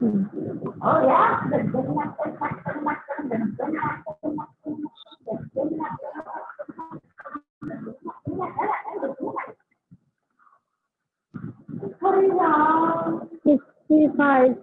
Oh yeah. Fifty-five.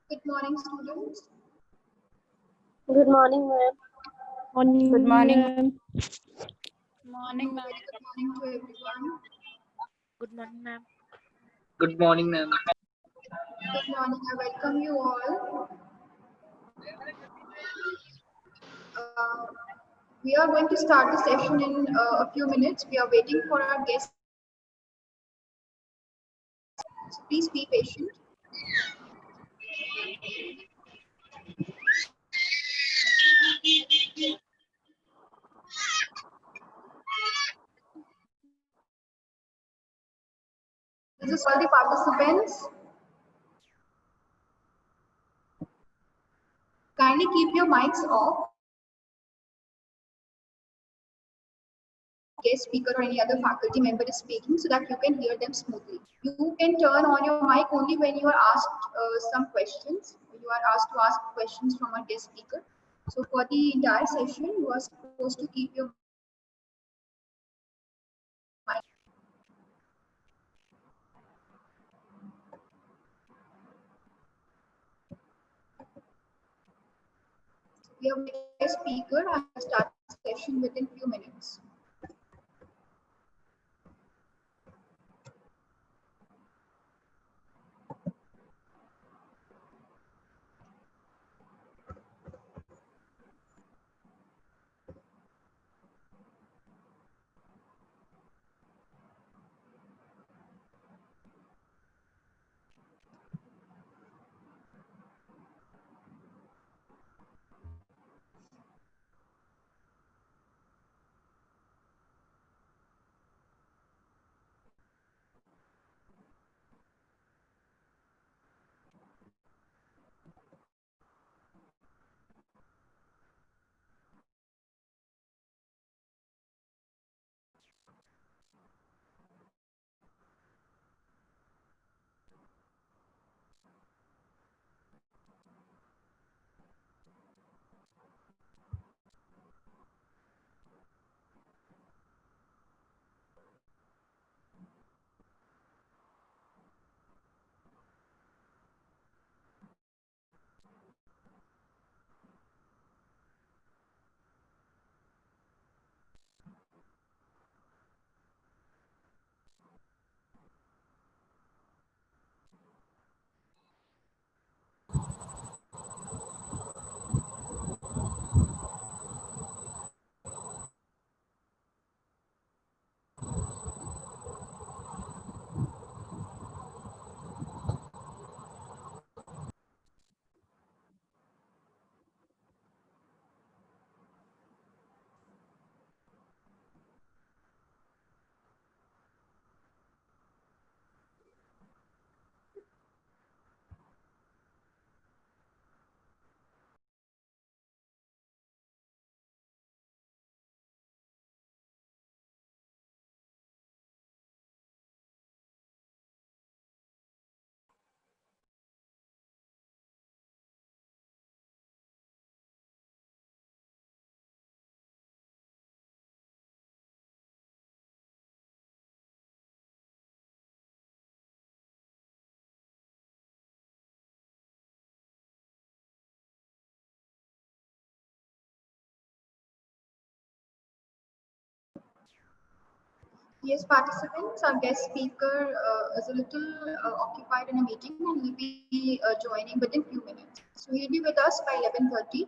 Good morning, students. Good morning, ma'am. Good morning. Morning, very good morning to everyone. Good morning, ma'am. Good morning, ma'am. Good morning. I welcome you all. Uh, we are going to start the session in a few minutes. We are waiting for our guest. So please be patient. This is all the participants. Kindly keep your mics off. Guest speaker or any other faculty member is speaking so that you can hear them smoothly. You can turn on your mic only when you are asked some questions. You are asked to ask questions from a guest speaker. So for the entire session, you are supposed to keep your mic. We have a speaker. I will start the session within few minutes. Yes, participants, our guest speaker is a little occupied in a meeting and will be joining within few minutes. So he'll be with us by 11:30.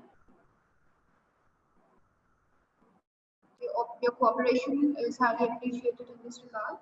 Your cooperation is highly appreciated in this regard.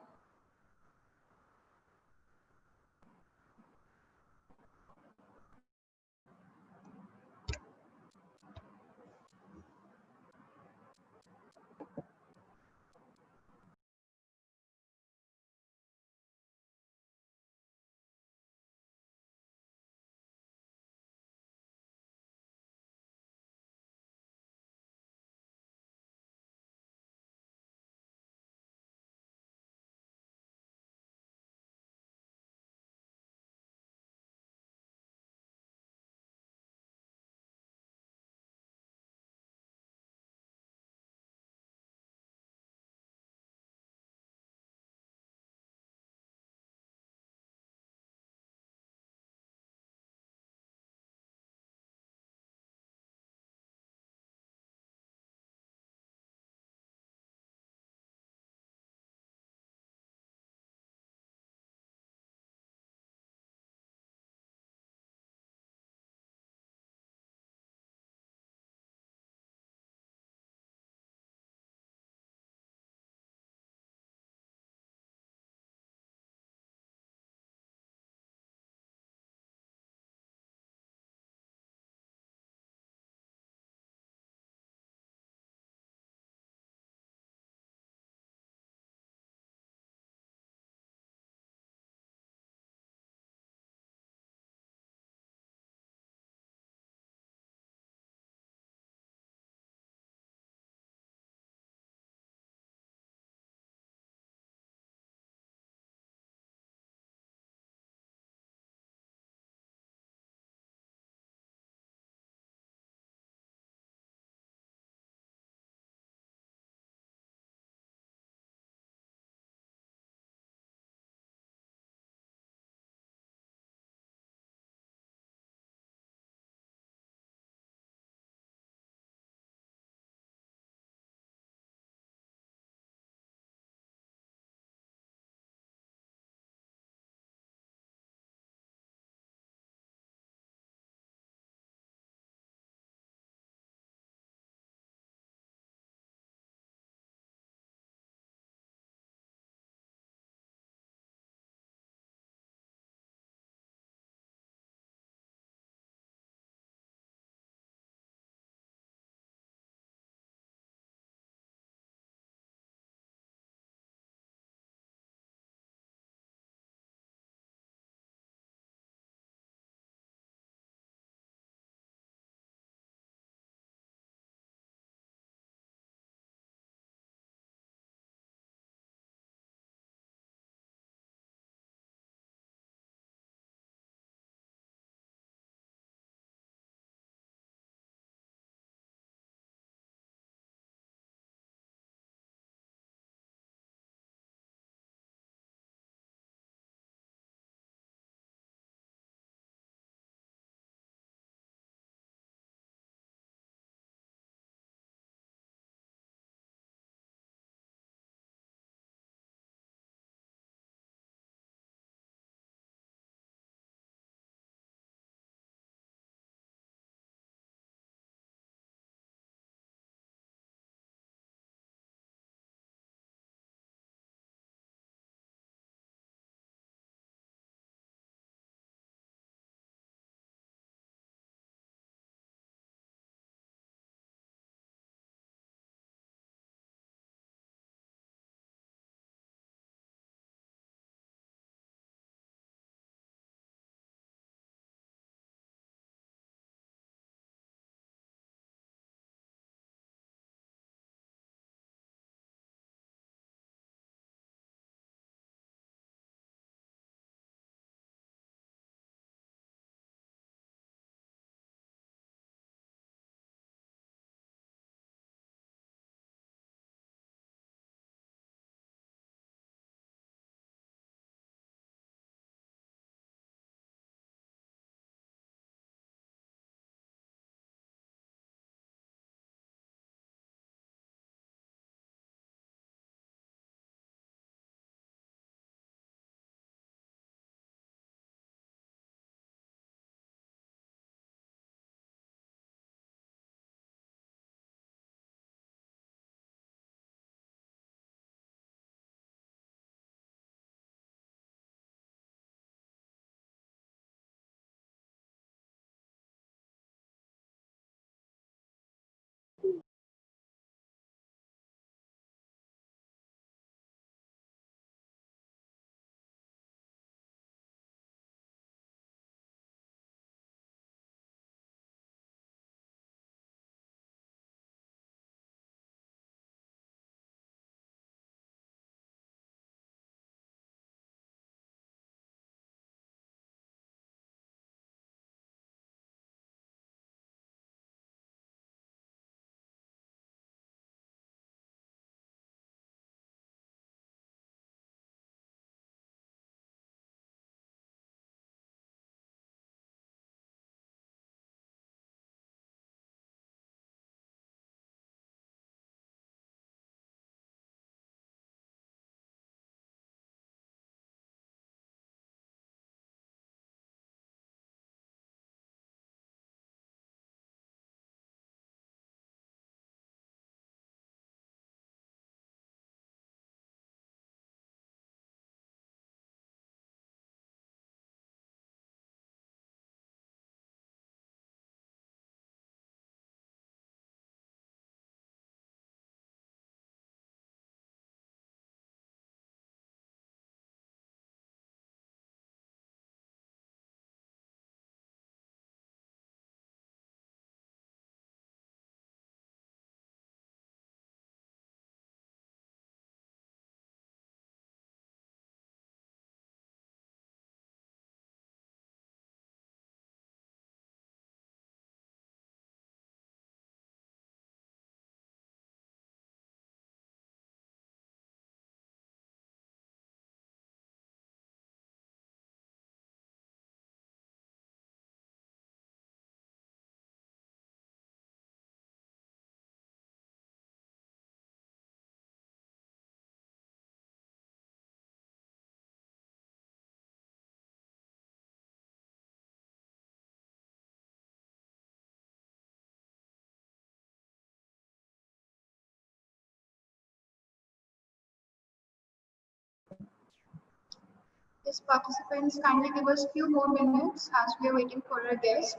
Yes, participants, kindly give us few more minutes as we are waiting for our guest,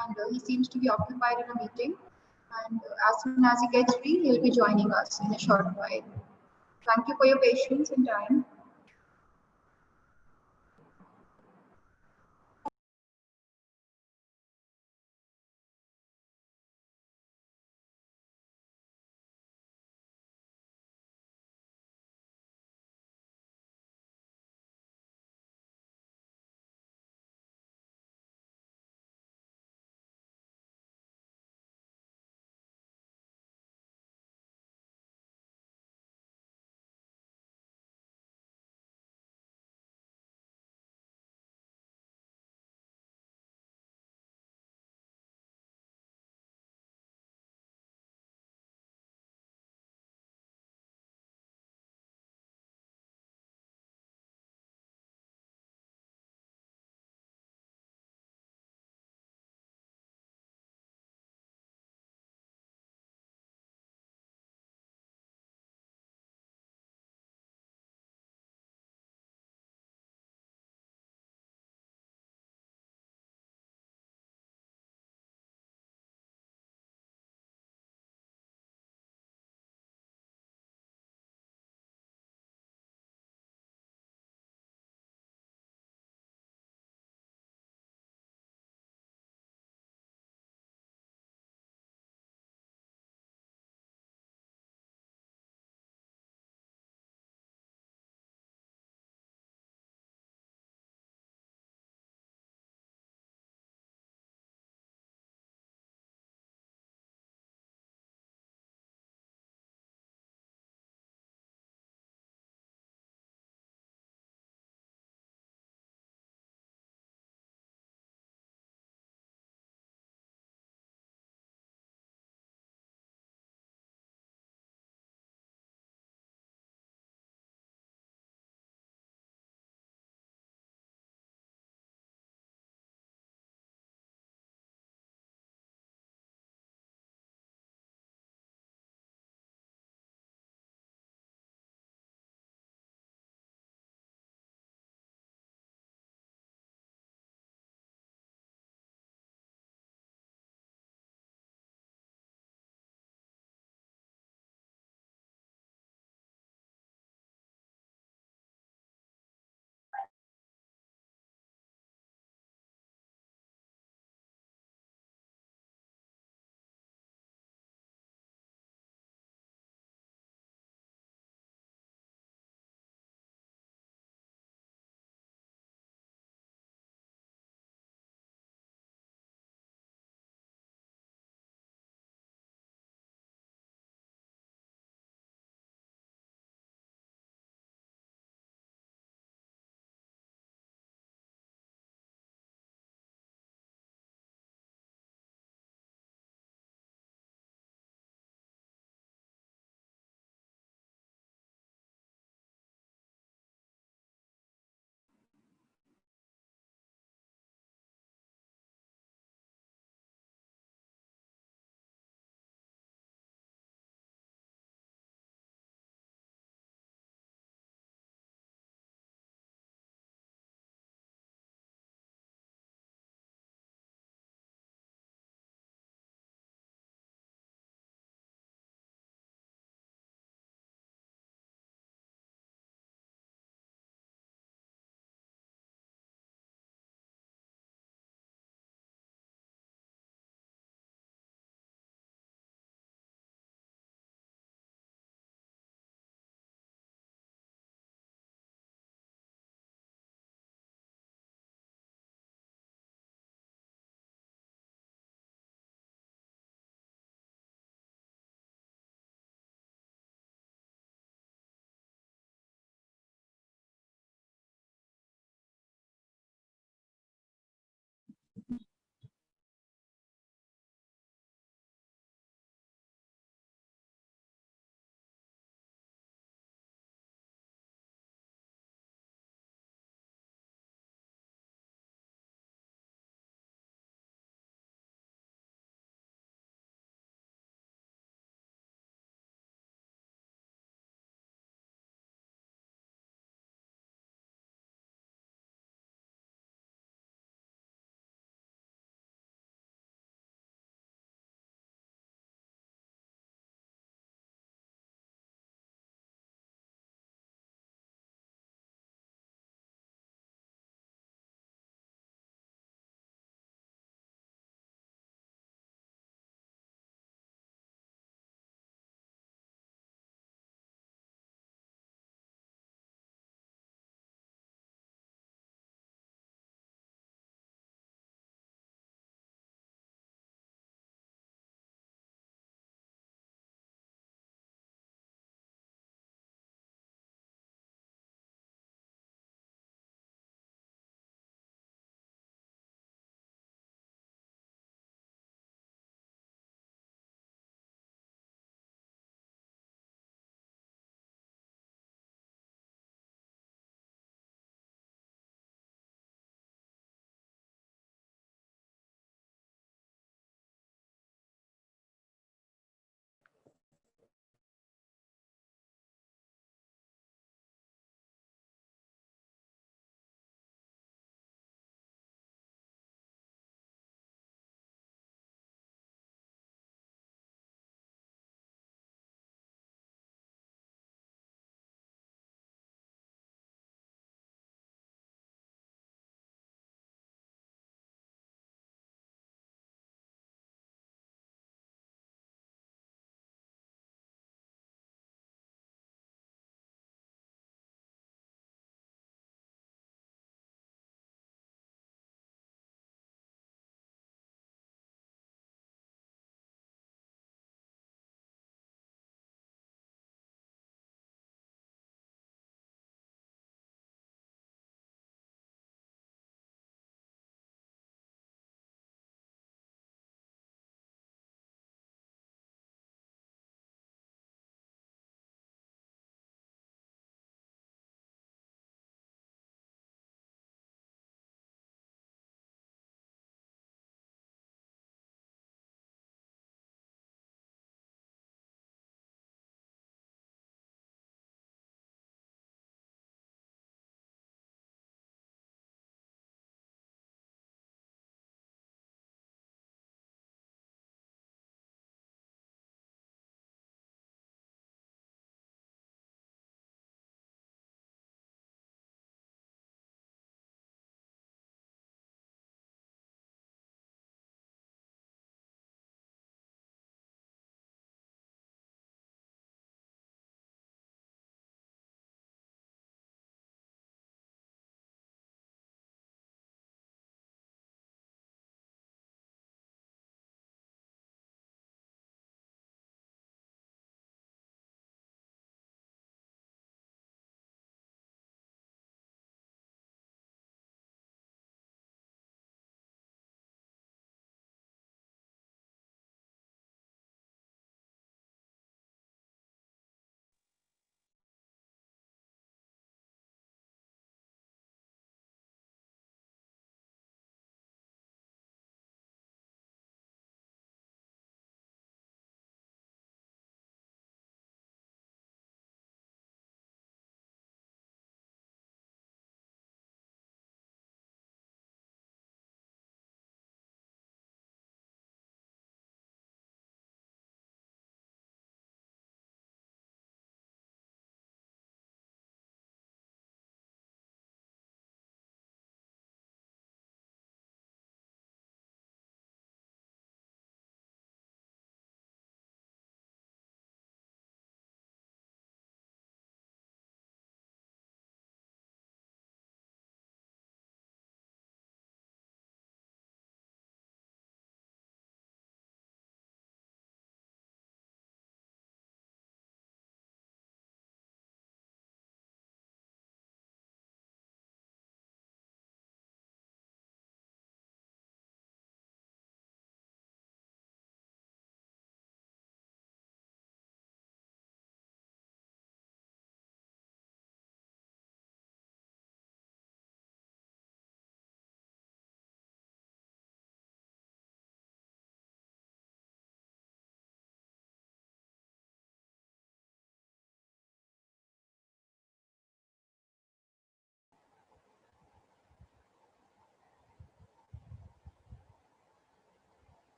and he seems to be occupied in a meeting. And as soon as he gets free, he'll be joining us in a short while. Thank you for your patience and time.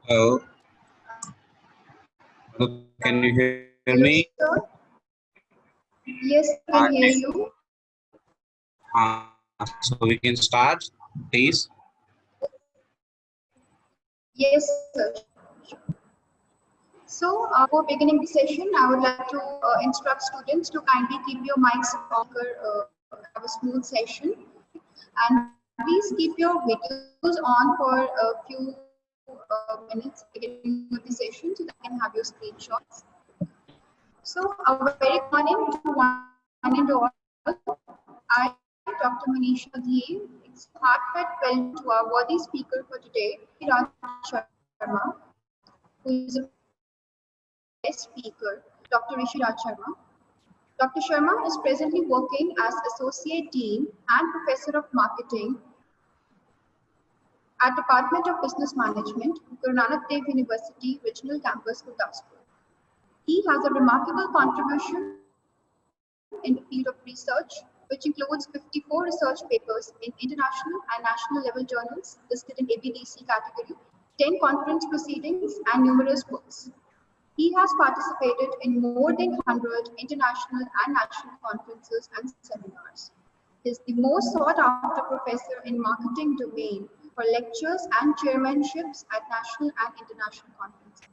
Hello. Hello, can you hear me? Hello, sir. Yes, I can hear you. So we can start, please. Yes, sir. So, before beginning the session, I would like to instruct students to kindly keep your mics on, have a smooth session, and please keep your videos on for a few minutes at the beginning of the session so that you can have your screenshots. So, a very good morning to one and all. I, Dr. Manisha Dhi, extend a heartfelt welcome to our worthy speaker for today, Rishi Raj Sharma, who is a guest speaker, Dr. Rishi Raj Sharma. Dr. Sharma is presently working as Associate Dean and Professor of Marketing at Department of Business Management, Guru Nanak Dev University, Regional Campus, Gurdaspur. He has a remarkable contribution in the field of research, which includes 54 research papers in international and national level journals listed in ABDC category, 10 conference proceedings, and numerous books. He has participated in more than 100 international and national conferences and seminars. He is the most sought after professor in marketing domain for lectures and chairmanships at national and international conferences.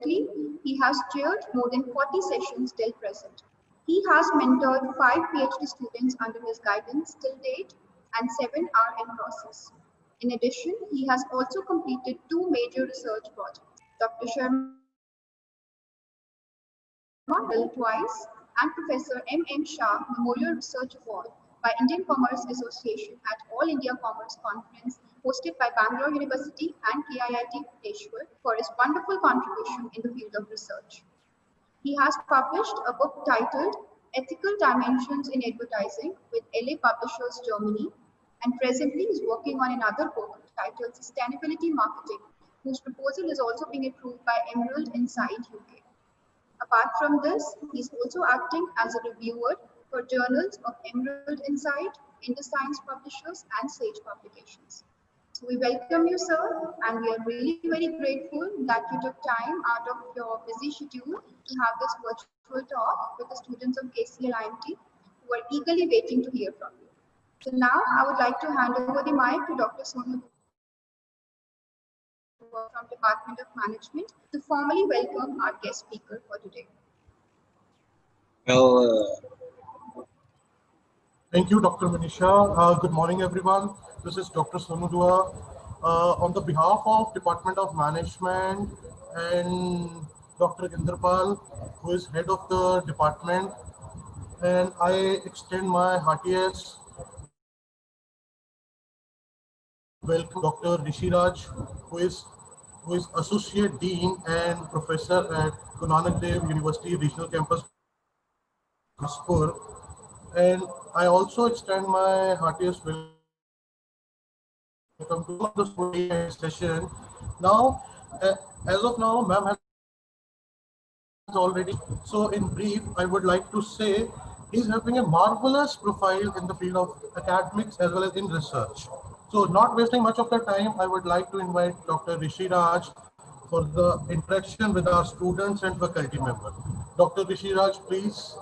Currently, he has chaired more than 40 sessions till present. He has mentored 5 PhD students under his guidance till date, and 7 are in process. In addition, he has also completed 2 major research projects. Dr. Sharma medal twice, and Professor M. Shah Memorial Research Award by Indian Commerce Association at All India Commerce Conference hosted by Bangalore University and KIIT Bhubaneswar for his wonderful contribution in the field of research. He has published a book titled Ethical Dimensions in Advertising with LA Publishers Germany, and presently is working on another book titled Sustainability Marketing, whose proposal is also being approved by Emerald Inside UK. Apart from this, he is also acting as a reviewer for journals of Emerald Insight, InterScience Publishers, and Sage Publications. So we welcome you, sir, and we are really very grateful that you took time out of your busy schedule to have this virtual talk with the students of KCL-IMT who are eagerly waiting to hear from you. So now I would like to hand over the mic to Dr. Sonu from Department of Management to formally welcome our guest speaker for today. Well, Thank you, Dr. Manisha. Good morning, everyone. This is Dr. Sonudua. On the behalf of Department of Management and Dr. Inderpal, who is head of the department, and I extend my heartiest welcome Dr. Rishi Raj, who is Associate Dean and Professor at Guru Nanak Dev University Regional Campus, Gurdaspur. And I also extend my heartiest welcome to the session. Now, as of now, ma'am has already. So, in brief, I would like to say he's having a marvelous profile in the field of academics as well as in research. So, not wasting much of the time, I would like to invite Dr. Rishi Raj for the interaction with our students and faculty members. Dr. Rishi Raj, please.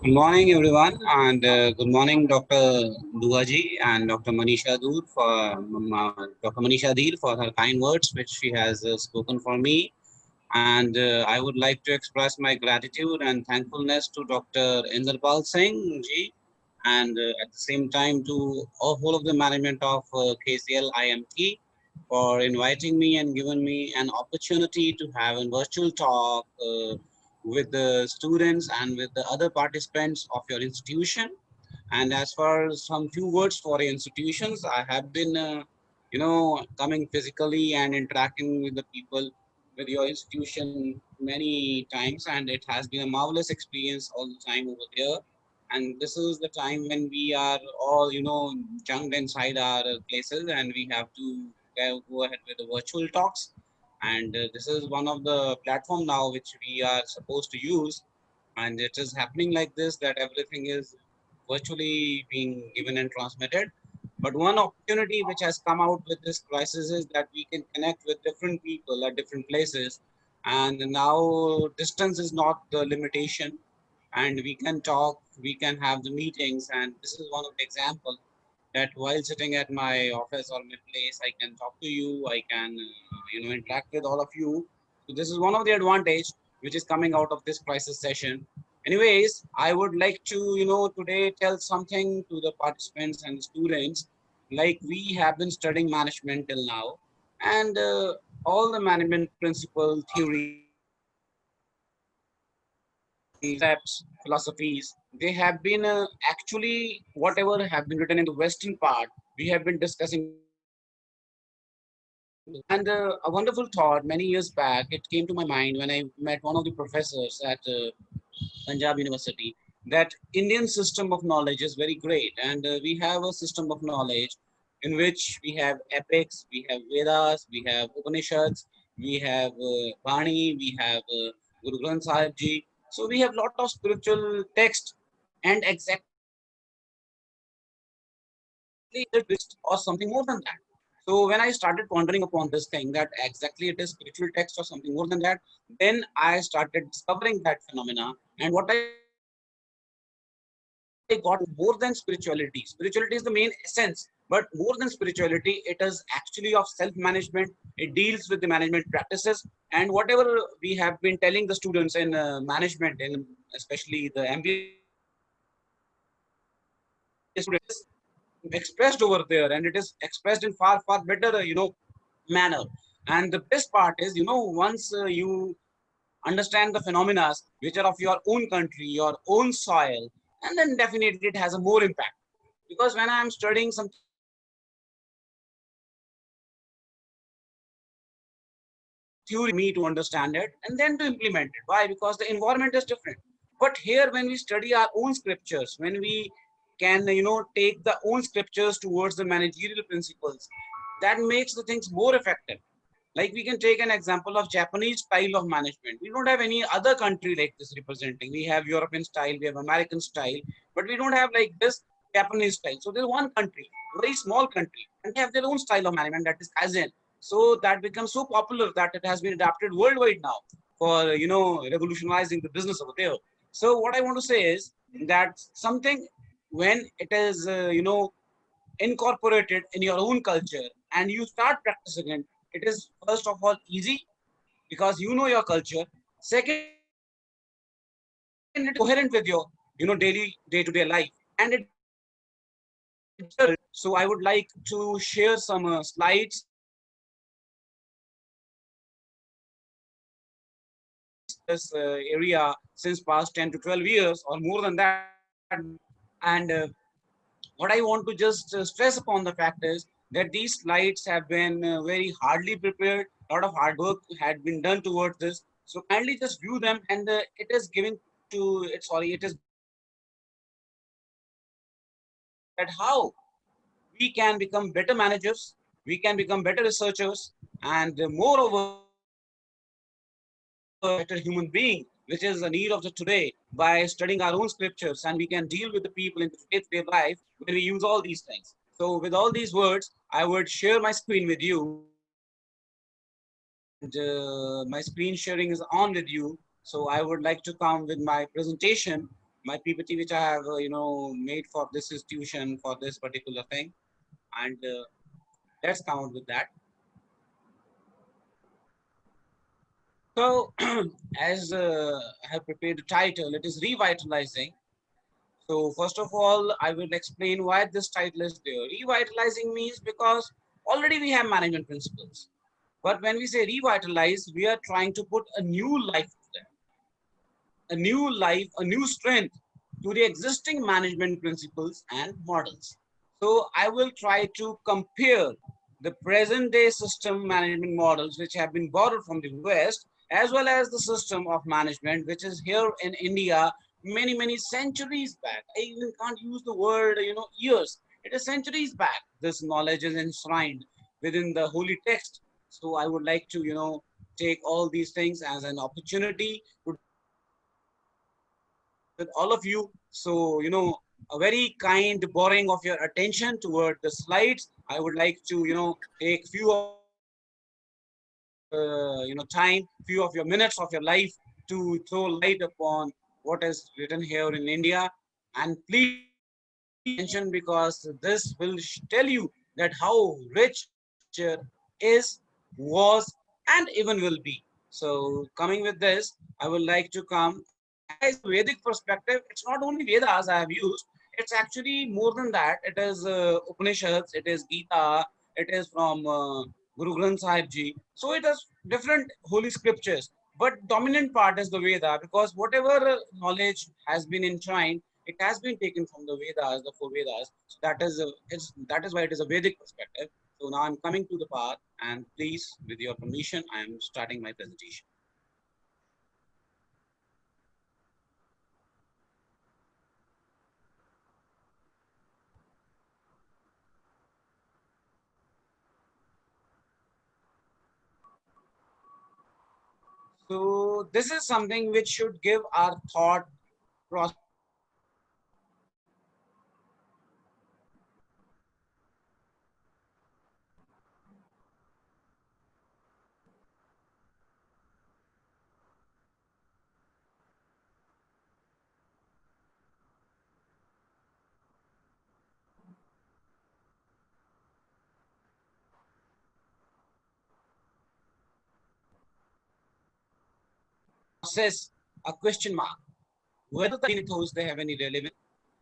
good morning, everyone, and good morning, Dr. Duaji and Dr. Manisha Dur Dr. Manisha Dil for her kind words, which she has spoken for me. And I would like to express my gratitude and thankfulness to Dr. Inderpal Singh ji, and at the same time to all whole of the management of KCL IMT for inviting me and giving me an opportunity to have a virtual talk with the students and with the other participants of your institution. And as far as some few words for institutions, I have been, coming physically and interacting with the people with your institution many times, and it has been a marvelous experience all the time over there. And this is the time when we are all, junked inside our places, and we have to go ahead with the virtual talks. And this is one of the platform now which we are supposed to use, and it is happening like this, that everything is virtually being given and transmitted. But one opportunity which has come out with this crisis is that we can connect with different people at different places. And now distance is not the limitation, and we can talk, we can have the meetings. And this is one of the examples that while sitting at my office or my place, I can talk to you, I can, interact with all of you. So this is one of the advantage which is coming out of this crisis session. Anyways, I would like to, today tell something to the participants and students. Like we have been studying management till now, and all the management principle, theories, concepts, philosophies, they have been actually whatever have been written in the Western part, we have been discussing and a wonderful thought many years back, it came to my mind when I met one of the professors at Punjab University, that Indian system of knowledge is very great. And we have a system of knowledge in which we have epics, we have Vedas, we have Upanishads, we have Bani, we have Guru Granth Sahib Ji. So we have lot of spiritual text, and exactly or something more than that. So when I started pondering upon this thing that exactly it is spiritual text or something more than that, then I started discovering that phenomena. And what I got more than spirituality. Spirituality is the main essence, but more than spirituality, it is actually of self-management. It deals with the management practices and whatever we have been telling the students in management, in especially the MBA students, expressed over there, and it is expressed in far better, manner. And the best part is, once you understand the phenomena which are of your own country, your own soil, and then definitely it has a more impact. Because when I'm studying some theory, me to understand it and then to implement it. Why? Because the environment is different. But here, when we study our own scriptures, when we can, take the own scriptures towards the managerial principles, that makes the things more effective. Like we can take an example of Japanese style of management. We don't have any other country like this representing. We have European style, we have American style, but we don't have like this Japanese style. So there's one country, very small country, and they have their own style of management, that is Kaizen. So that becomes so popular that it has been adapted worldwide now for, revolutionizing the business over there. So what I want to say is that something when it is, incorporated in your own culture and you start practicing it, it is first of all easy because you know your culture. Second, it is coherent with your daily day-to-day life, and it. So I would like to share some slides this area since past 10 to 12 years or more than that. And what I want to just stress upon the fact is that these slides have been very hardly prepared. A lot of hard work had been done towards this. So kindly just view them, and it is giving to it. Sorry, it is that how we can become better managers, we can become better researchers, and moreover, better human being, which is the need of the today by studying our own scriptures, and we can deal with the people in day-to-day life when we use all these things. So with all these words, I would share my screen with you. And, my screen sharing is on with you. So I would like to come with my presentation, my PPT, which I have, made for this institution for this particular thing. And let's come out with that. So as I have prepared the title, it is revitalizing. So first of all, I will explain why this title is there. Revitalizing means because already we have management principles. But when we say revitalize, we are trying to put a new life to them, a new life, a new strength to the existing management principles and models. So I will try to compare the present day system management models which have been borrowed from the West, as well as the system of management which is here in India many centuries back. I even can't use the word, years. It is centuries back. This knowledge is enshrined within the holy text. So I would like to, take all these things as an opportunity to with all of you. So, a very kind borrowing of your attention toward the slides. I would like to, take few of time, few of your minutes of your life to throw light upon what is written here in India. And please attention, because this will tell you that how rich culture is, was, and even will be. So coming with this, I would like to come. India is a Vedic perspective. It's not only Vedas I have used. It's actually more than that. It is Upanishads. It is Gita. It is from Guru Granth Sahib Ji. So it has different holy scriptures. But dominant part is the Veda, because whatever knowledge has been enshrined, it has been taken from the Vedas, the four Vedas. So that is why it is a Vedic perspective. So now I'm coming to the part, and please, with your permission, I am starting my presentation. So this is something which should give our thought process. A question mark whether the ethos they have any relevance,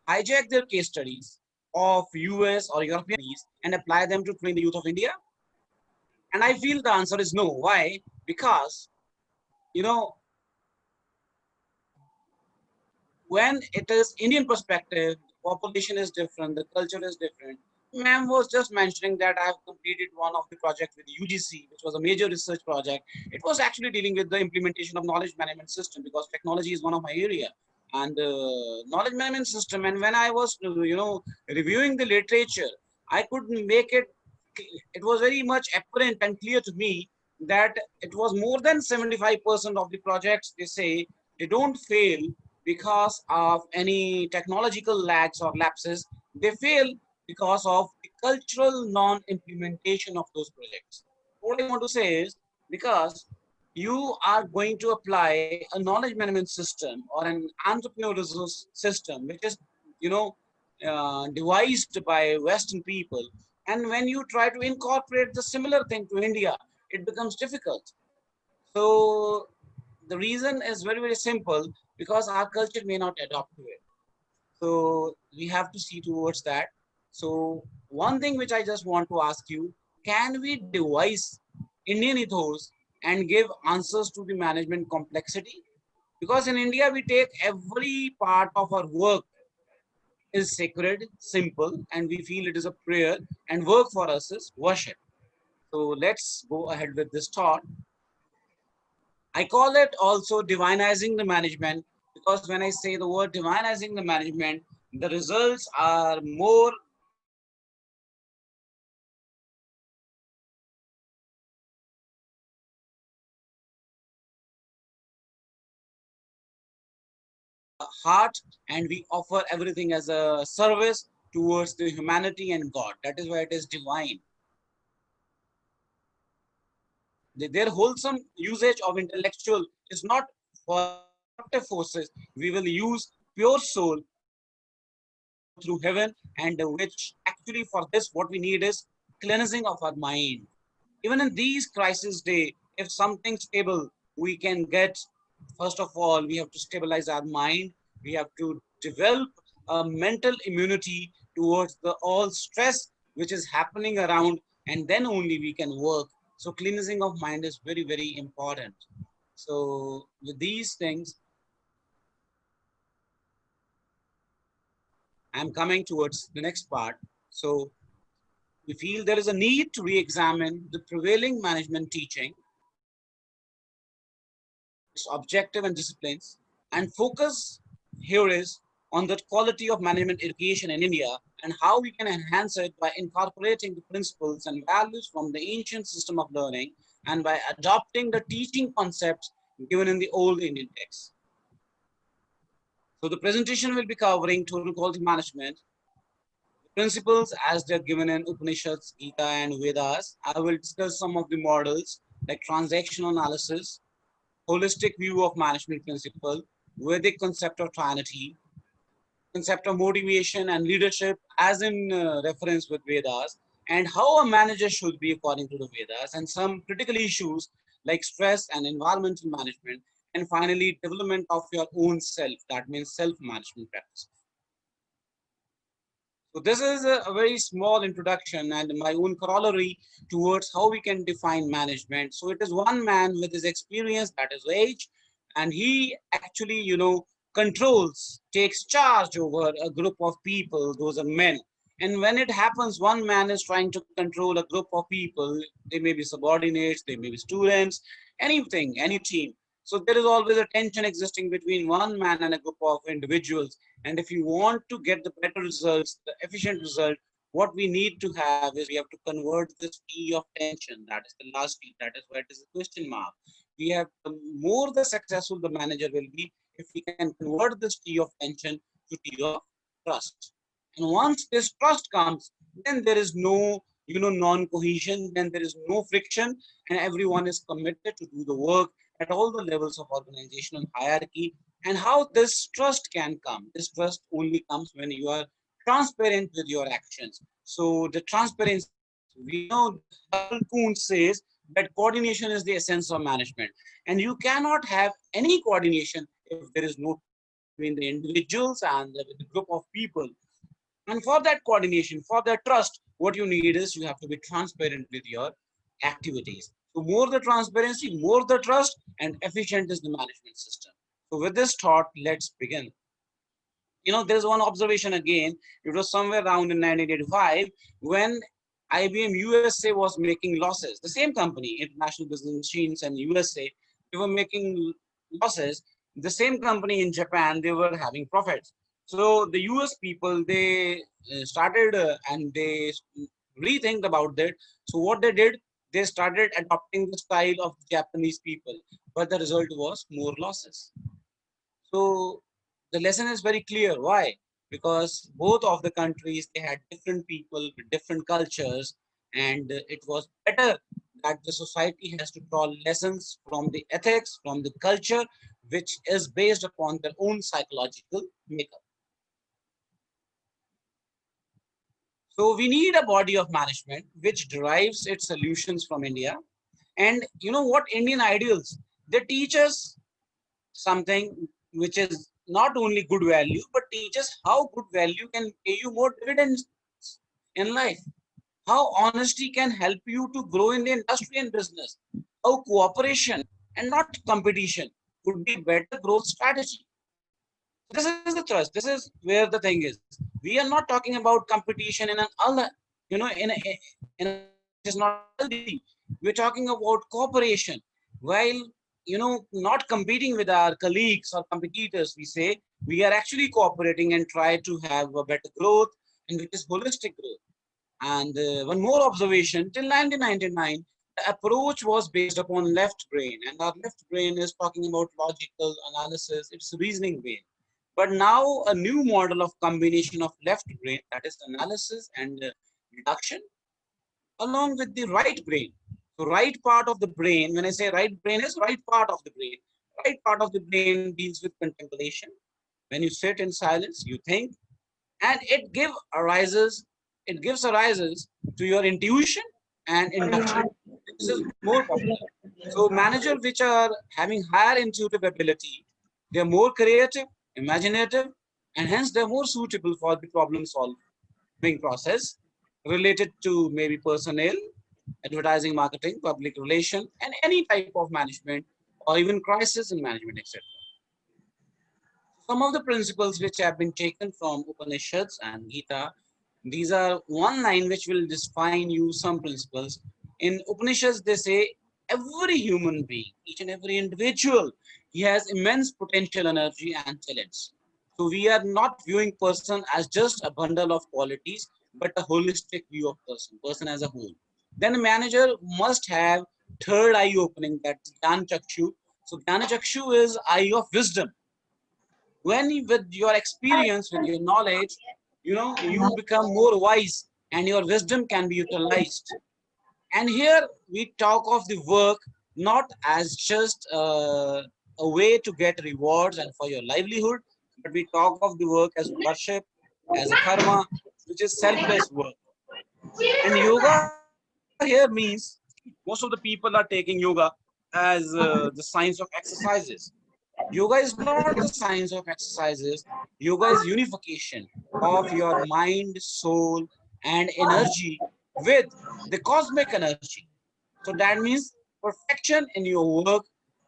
hijack their case studies of US or European and apply them to train the youth of India? And I feel the answer is no. Why? Because, you know, when it is Indian perspective, the population is different, the culture is different. Ma'am was just mentioning that I have completed one of the project with UGC, which was a major research project. It was actually dealing with the implementation of knowledge management system, because technology is one of my area, and knowledge management system. And when I was, reviewing the literature, I could make it. It was very much apparent and clear to me that it was more than 75% of the projects, they say, they don't fail because of any technological lags or lapses. They fail because of the cultural non-implementation of those projects. What I want to say is, because you are going to apply a knowledge management system or an entrepreneur resource system, which is, devised by Western people. And when you try to incorporate the similar thing to India, it becomes difficult. So the reason is very, very simple, because our culture may not adopt to it. So we have to see towards that. So one thing which I just want to ask you, can we devise Indian ethos and give answers to the management complexity? Because in India, we take every part of our work is sacred, simple, and we feel it is a prayer, and work for us is worship. So let's go ahead with this thought. I call it also divinizing the management, because when I say the word divinizing the management, the results are more heart, and we offer everything as a service towards the humanity and God. That is why it is divine. Their wholesome usage of intellectual is not for destructive forces. We will use pure soul through heaven, and which actually for this what we need is cleansing of our mind. Even in these crisis day, if something stable we can get, first of all we have to stabilize our mind. We have to develop a mental immunity towards the all stress which is happening around, and then only we can work. So cleansing of mind is very, very important. So with these things, I'm coming towards the next part. So we feel there is a need to re-examine the prevailing management teaching, its objective and disciplines, and focus here is on the quality of management education in India, and how we can enhance it by incorporating the principles and values from the ancient system of learning, and by adopting the teaching concepts given in the old Indian texts. So the presentation will be covering total quality management, principles as they're given in Upanishads, Gita, and Vedas. I will discuss some of the models like transactional analysis, holistic view of management principle, Vedic concept of trinity, concept of motivation and leadership as in reference with Vedas, and how a manager should be according to the Vedas, and some critical issues like stress and environmental management, and finally development of your own self, that means self-management practice. So this is a very small introduction and my own corollary towards how we can define management. So it is one man with his experience, that is age, and he actually, controls, takes charge over a group of people, those are men. And when it happens, one man is trying to control a group of people, they may be subordinates, they may be students, anything, any team. So there is always a tension existing between one man and a group of individuals. And if you want to get the better results, the efficient result, what we need to have is we have to convert this T of tension. That is the last T. That is why it is a question mark. We have the more the successful the manager will be if we can convert this T of tension to T of trust. And once this trust comes, then there is no non-cohesion, then there is no friction, and everyone is committed to do the work at all the levels of organizational hierarchy. And how this trust can come? This trust only comes when you are transparent with your actions. So the transparency, we know Harold Kuhn says that coordination is the essence of management. And you cannot have any coordination if there is no between the individuals and the group of people. And for that coordination, for that trust, what you need is you have to be transparent with your activities. So more the transparency, more the trust, and efficient is the management system. So with this thought, let's begin. There's one observation again. It was somewhere around in 1985 when IBM USA was making losses. The same company, International Business Machines and USA, they were making losses. The same company in Japan, they were having profits. So the US people, they started and they rethink about that. So what they did, they started adopting the style of Japanese people, but the result was more losses. So the lesson is very clear. Why? Because both of the countries, they had different people with different cultures, and it was better that the society has to draw lessons from the ethics, from the culture, which is based upon their own psychological makeup. So we need a body of management which derives its solutions from India. And you know what, Indian ideals, they teach us something which is not only good value, but teach us how good value can pay you more dividends in life. How honesty can help you to grow in the industry and business. How cooperation and not competition could be better growth strategy. This is the trust. This is where the thing is. We are not talking about competition in an in a which is not healthy. We're talking about cooperation. While not competing with our colleagues or competitors, we say we are actually cooperating and try to have a better growth, and which is holistic growth. And one more observation: till 1999, the approach was based upon left brain, and our left brain is talking about logical analysis. It's reasoning brain. But now a new model of combination of left brain, that is analysis and deduction, along with the right brain. So right part of the brain, when I say right brain, is right part of the brain. Right part of the brain deals with contemplation. When you sit in silence, you think, and it gives arises to your intuition and induction. This is more popular. So managers which are having higher intuitive ability, they're more creative, imaginative, and hence they're more suitable for the problem solving process related to maybe personnel, advertising, marketing, public relation, and any type of management or even crisis in management, etc. Some of the principles which have been taken from Upanishads and Gita, these are one line which will define you some principles. In Upanishads, they say every human being, each and every individual, he has immense potential, energy, and talents. So we are not viewing person as just a bundle of qualities, but a holistic view of person as a whole. Then a manager must have third eye opening, that's Gyan Chakshu. So Gyan Chakshu is eye of wisdom. When with your experience, with your knowledge, you become more wise and your wisdom can be utilized. And here we talk of the work not as just a way to get rewards and for your livelihood, but we talk of the work as worship, as a karma, which is selfless work. And yoga here means most of the people are taking yoga as the science of exercises. Yoga is not the science of exercises. Yoga is unification of your mind, soul, and energy with the cosmic energy. So that means perfection in your work,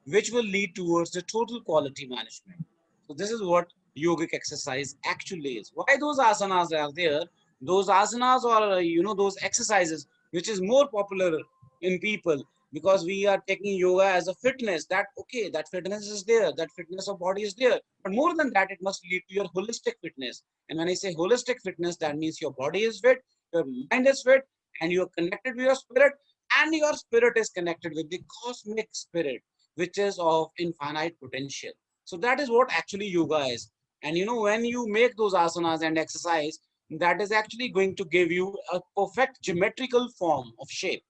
which will lead towards the total quality management. So this is what yogic exercise actually is. Why those asanas are there? Those asanas are, those exercises, which is more popular in people because we are taking yoga as a fitness that, okay, that fitness is there, that fitness of body is there. But more than that, it must lead to your holistic fitness. And when I say holistic fitness, that means your body is fit, your mind is fit, and you're connected with your spirit, and your spirit is connected with the cosmic spirit, which is of infinite potential. So that is what actually yoga is. And when you make those asanas and exercise, that is actually going to give you a perfect geometrical form of shape.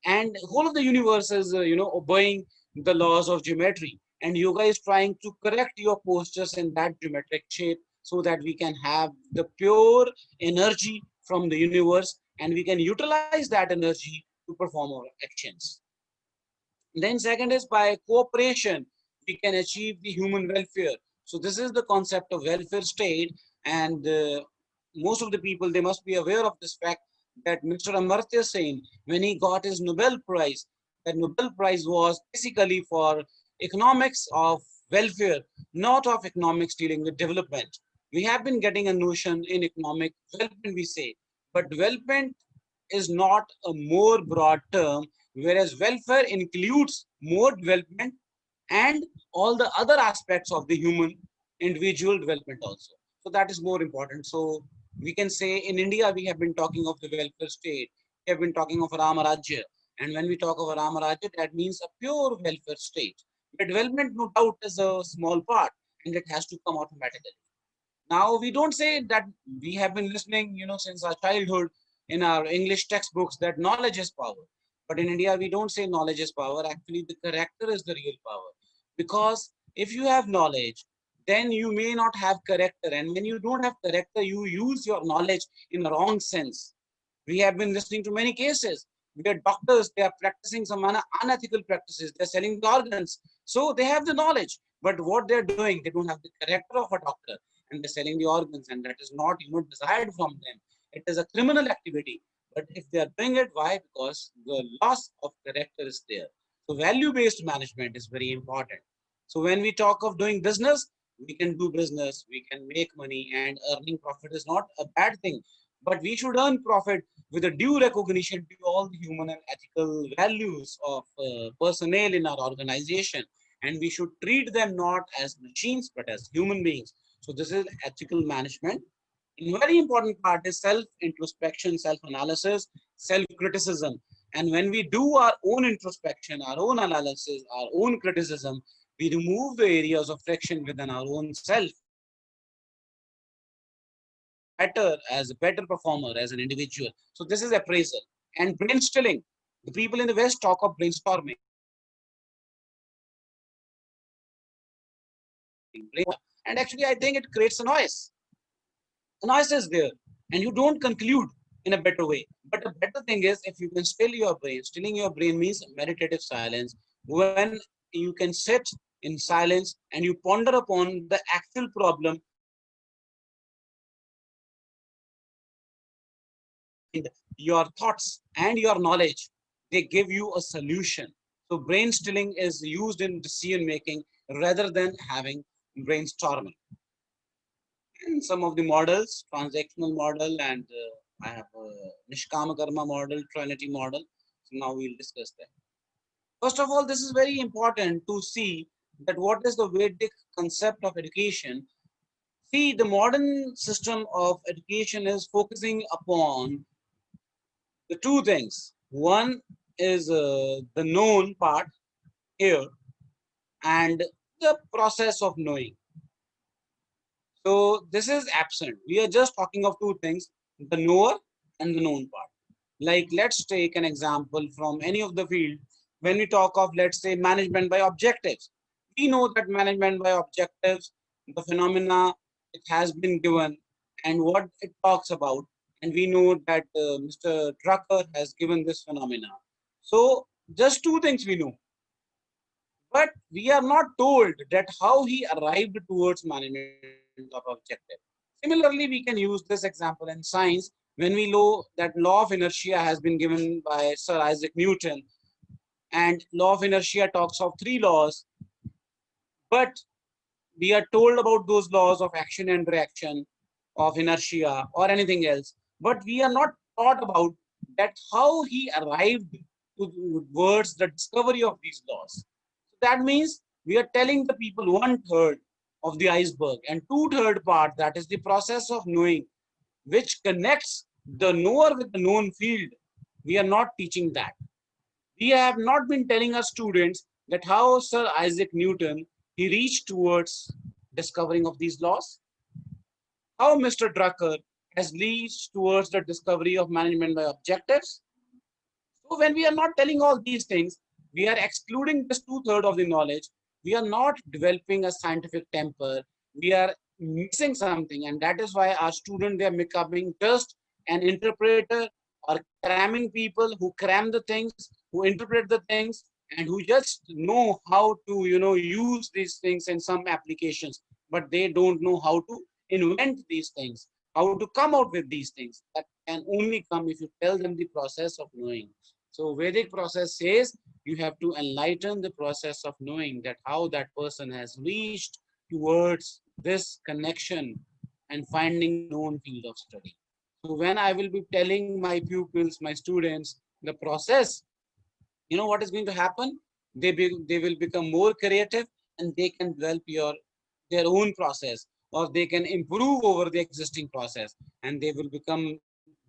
And whole of the universe is, obeying the laws of geometry. And yoga is trying to correct your postures in that geometric shape so that we can have the pure energy from the universe and we can utilize that energy to perform our actions. Then second is by cooperation, we can achieve the human welfare. So this is the concept of welfare state. And most of the people, they must be aware of this fact that Mr. Amartya Sen, when he got his Nobel Prize, that Nobel Prize was basically for economics of welfare, not of economics dealing with development. We have been getting a notion in economic development, we say, but development is not a more broad term, whereas welfare includes more development and all the other aspects of the human individual development also. So that is more important. So we can say in India, we have been talking of the welfare state. We have been talking of Ramarajya. And when we talk of Ramarajya, that means a pure welfare state. The development, no doubt, is a small part and it has to come automatically. Now, we don't say that we have been listening, since our childhood in our English textbooks that knowledge is power. But in India, we don't say knowledge is power. Actually, the character is the real power. Because if you have knowledge, then you may not have character. And when you don't have character, you use your knowledge in the wrong sense. We have been listening to many cases where doctors, they are practicing some unethical practices. They're selling the organs. So they have the knowledge. But what they're doing, they don't have the character of a doctor. And they're selling the organs. And that is not desired from them. It is a criminal activity. But if they are doing it, why? Because the loss of character is there. So value-based management is very important. So when we talk of doing business, we can do business, we can make money, and earning profit is not a bad thing. But we should earn profit with a due recognition to all the human and ethical values of personnel in our organization. And we should treat them not as machines, but as human beings. So this is ethical management. A very important part is self-introspection, self-analysis, self-criticism. And when we do our own introspection, our own analysis, our own criticism, we remove the areas of friction within our own self. Better as a better performer, as an individual. So this is appraisal. And brainstorming. The people in the West talk of brainstorming. And actually, I think it creates a noise. The noise is there, and you don't conclude in a better way. But the better thing is if you can still your brain. Stilling your brain means meditative silence. When you can sit in silence and you ponder upon the actual problem, your thoughts and your knowledge, they give you a solution. So brain stilling is used in decision making rather than having brainstorming. And some of the models, transactional model, and I have a Nishkama Karma model, Trinity model. So now we'll discuss that. First of all, this is very important to see that what is the Vedic concept of education. See, the modern system of education is focusing upon the two things. One is the known part here and the process of knowing. So this is absent. We are just talking of two things, the knower and the known part. Like let's take an example from any of the field. When we talk of, let's say, management by objectives, we know that management by objectives, the phenomena it has been given and what it talks about. And we know that Mr. Drucker has given this phenomena. So just two things we know. But we are not told that how he arrived towards management of objective. Similarly, we can use this example in science when we know that law of inertia has been given by Sir Isaac Newton, and law of inertia talks of three laws, but we are told about those laws of action and reaction, of inertia or anything else, but we are not taught about that how he arrived towards the discovery of these laws. So that means we are telling the people 1/3 of the iceberg, and 2/3 part, that is the process of knowing, which connects the knower with the known field. We are not teaching that. We have not been telling our students that how Sir Isaac Newton he reached towards discovering of these laws, how Mr. Drucker has reached towards the discovery of management by objectives. So when we are not telling all these things, we are excluding this 2/3 of the knowledge. We are not developing a scientific temper. We are missing something, and that is why our students they are becoming just an interpreter or cramming people who cram the things, who interpret the things, and who just know how to use these things in some applications, but they don't know how to invent these things, how to come out with these things. That can only come if you tell them the process of knowing. So Vedic process says you have to enlighten the process of knowing that how that person has reached towards this connection and finding the known field of study. So when I will be telling my pupils, my students, the process, what is going to happen? They will become more creative and they can develop their own process, or they can improve over the existing process, and they will become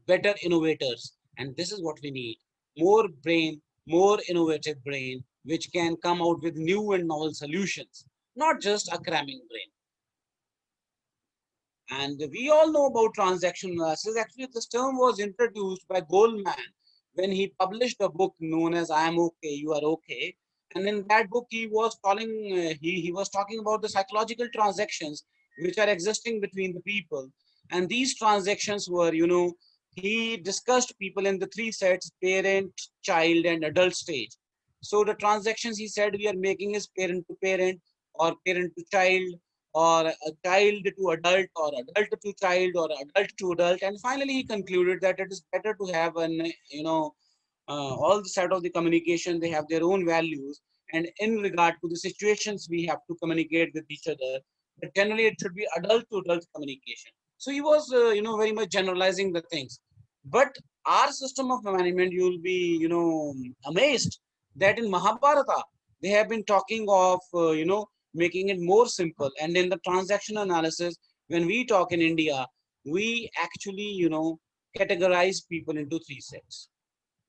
better innovators. And this is what we need: more brain, more innovative brain, which can come out with new and novel solutions, not just a cramming brain. And we all know about transaction analysis. Actually, this term was introduced by Goldman when he published a book known as I Am Okay, You Are Okay. And in that book, he was he was talking about the psychological transactions which are existing between the people. And these transactions were, he discussed people in the three sets: parent, child, and adult stage. So the transactions he said we are making is parent to parent, or parent to child, or a child to adult, or adult to child, or adult to adult. And finally, he concluded that it is better to have all the set of the communication, they have their own values. And in regard to the situations, we have to communicate with each other. But generally, it should be adult to adult communication. So he was, very much generalizing the things. But our system of management, you will be, amazed that in Mahabharata, they have been talking of, making it more simple. And in the transaction analysis, when we talk in India, we actually, categorize people into three sets.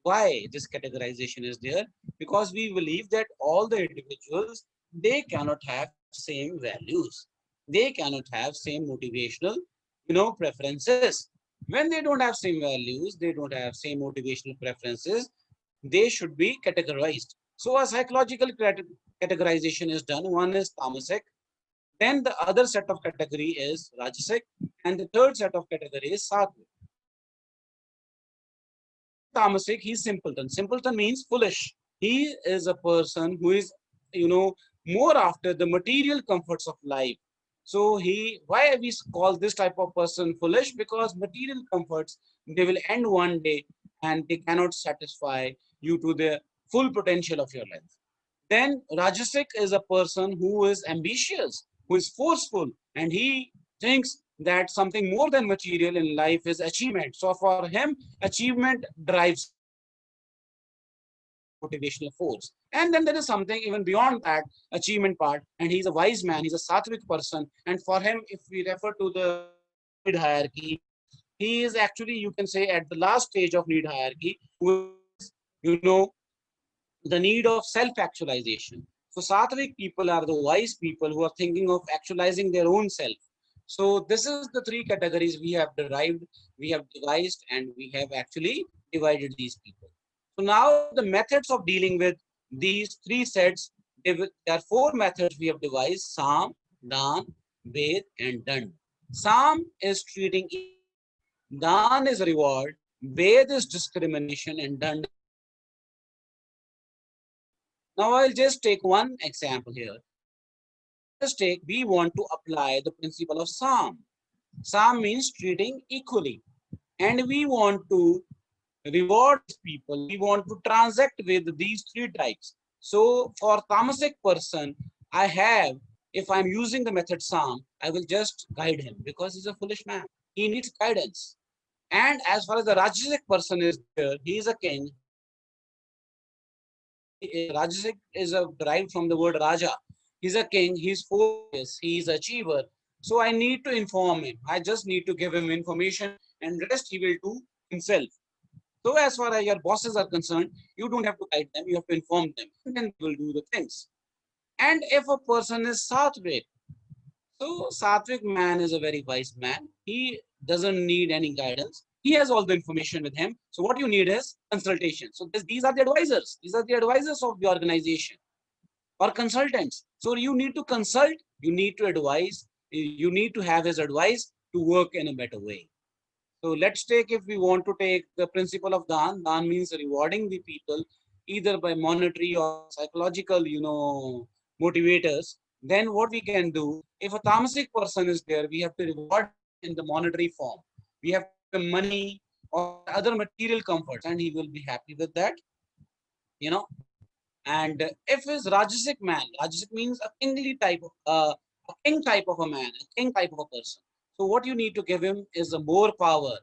Why this categorization is there? Because we believe that all the individuals, they cannot have same values. They cannot have same motivational, preferences. When they don't have same values, they don't have same motivational preferences, they should be categorized. So a psychological categorization is done. One is tamasic, then the other set of category is rajasic, and the third set of category is sattvic. Tamasic, he's simpleton. Simpleton means foolish. He is a person who is, more after the material comforts of life. So why we call this type of person foolish? Because material comforts, they will end one day and they cannot satisfy you to the full potential of your life. Then Rajasic is a person who is ambitious, who is forceful, and he thinks that something more than material in life is achievement. So for him, achievement drives motivational force. And then there is something even beyond that achievement part, and he's a wise man, he's a sattvic person. And for him, if we refer to the need hierarchy, he is actually, you can say, at the last stage of need hierarchy, who is, the need of self-actualization. So sattvic people are the wise people who are thinking of actualizing their own self. So this is the three categories we have derived, we have devised, and we have actually divided these people. So now the methods of dealing with these three sets, there are four methods we have devised: Sam, Dan, Ved, and Dand. Sam is treating equally, Dan is reward, Ved is discrimination, and Dand. Now I'll just take one example here. Just take, we want to apply the principle of Sam. Sam means treating equally. And we want to reward people. We want to transact with these three types. So for tamasic person, I have, if I'm using the method Sam, I will just guide him because he's a foolish man. He needs guidance. And as far as the Rajasic person is there, he is a king. Rajasic is derived from the word Raja. He's a king, he's focused, he's achiever. So I need to inform him. I just need to give him information and rest he will do himself. So as far as your bosses are concerned, you don't have to guide them, you have to inform them. And then they will do the things. And if a person is Satvik, so Satvik man is a very wise man. He doesn't need any guidance. He has all the information with him. So what you need is consultation. So these are the advisors. These are the advisors of the organization or consultants. So you need to consult, you need to advise, you need to have his advice to work in a better way. So let's take, if we want to take the principle of Dan, Dan means rewarding the people either by monetary or psychological, motivators. Then what we can do, if a tamasic person is there, we have to reward in the monetary form. We have to give him money or other material comforts and he will be happy with that, And if is Rajasic man, Rajasic means a kingly type of, a king type of a man, a king type of a person. So what you need to give him is a more power,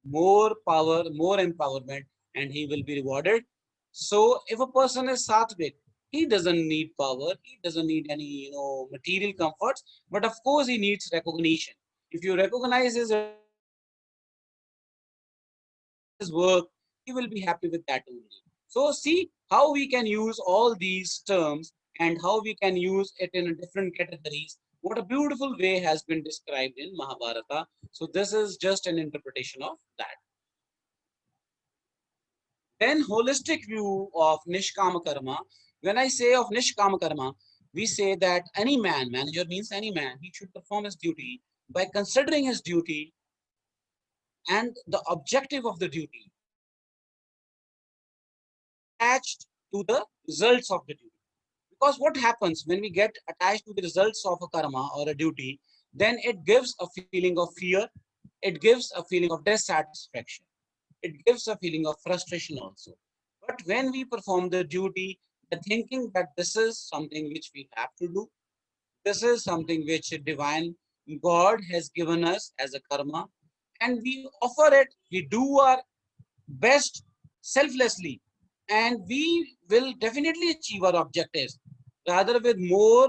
more empowerment, and he will be rewarded. So if a person is Satvik, he doesn't need power, he doesn't need any, material comforts, but of course he needs recognition. If you recognize his work, he will be happy with that only. So see how we can use all these terms and how we can use it in different categories. What a beautiful way has been described in Mahabharata. So this is just an interpretation of that. Then holistic view of Nishkama Karma. When I say of Nishkama Karma, we say that any man, manager means any man, he should perform his duty by considering his duty and the objective of the duty attached to the results of the duty. Because what happens when we get attached to the results of a karma or a duty, then it gives a feeling of fear, it gives a feeling of dissatisfaction, it gives a feeling of frustration also. But when we perform the duty, the thinking that this is something which we have to do, this is something which divine God has given us as a karma, and we offer it, we do our best selflessly, and we will definitely achieve our objectives rather with more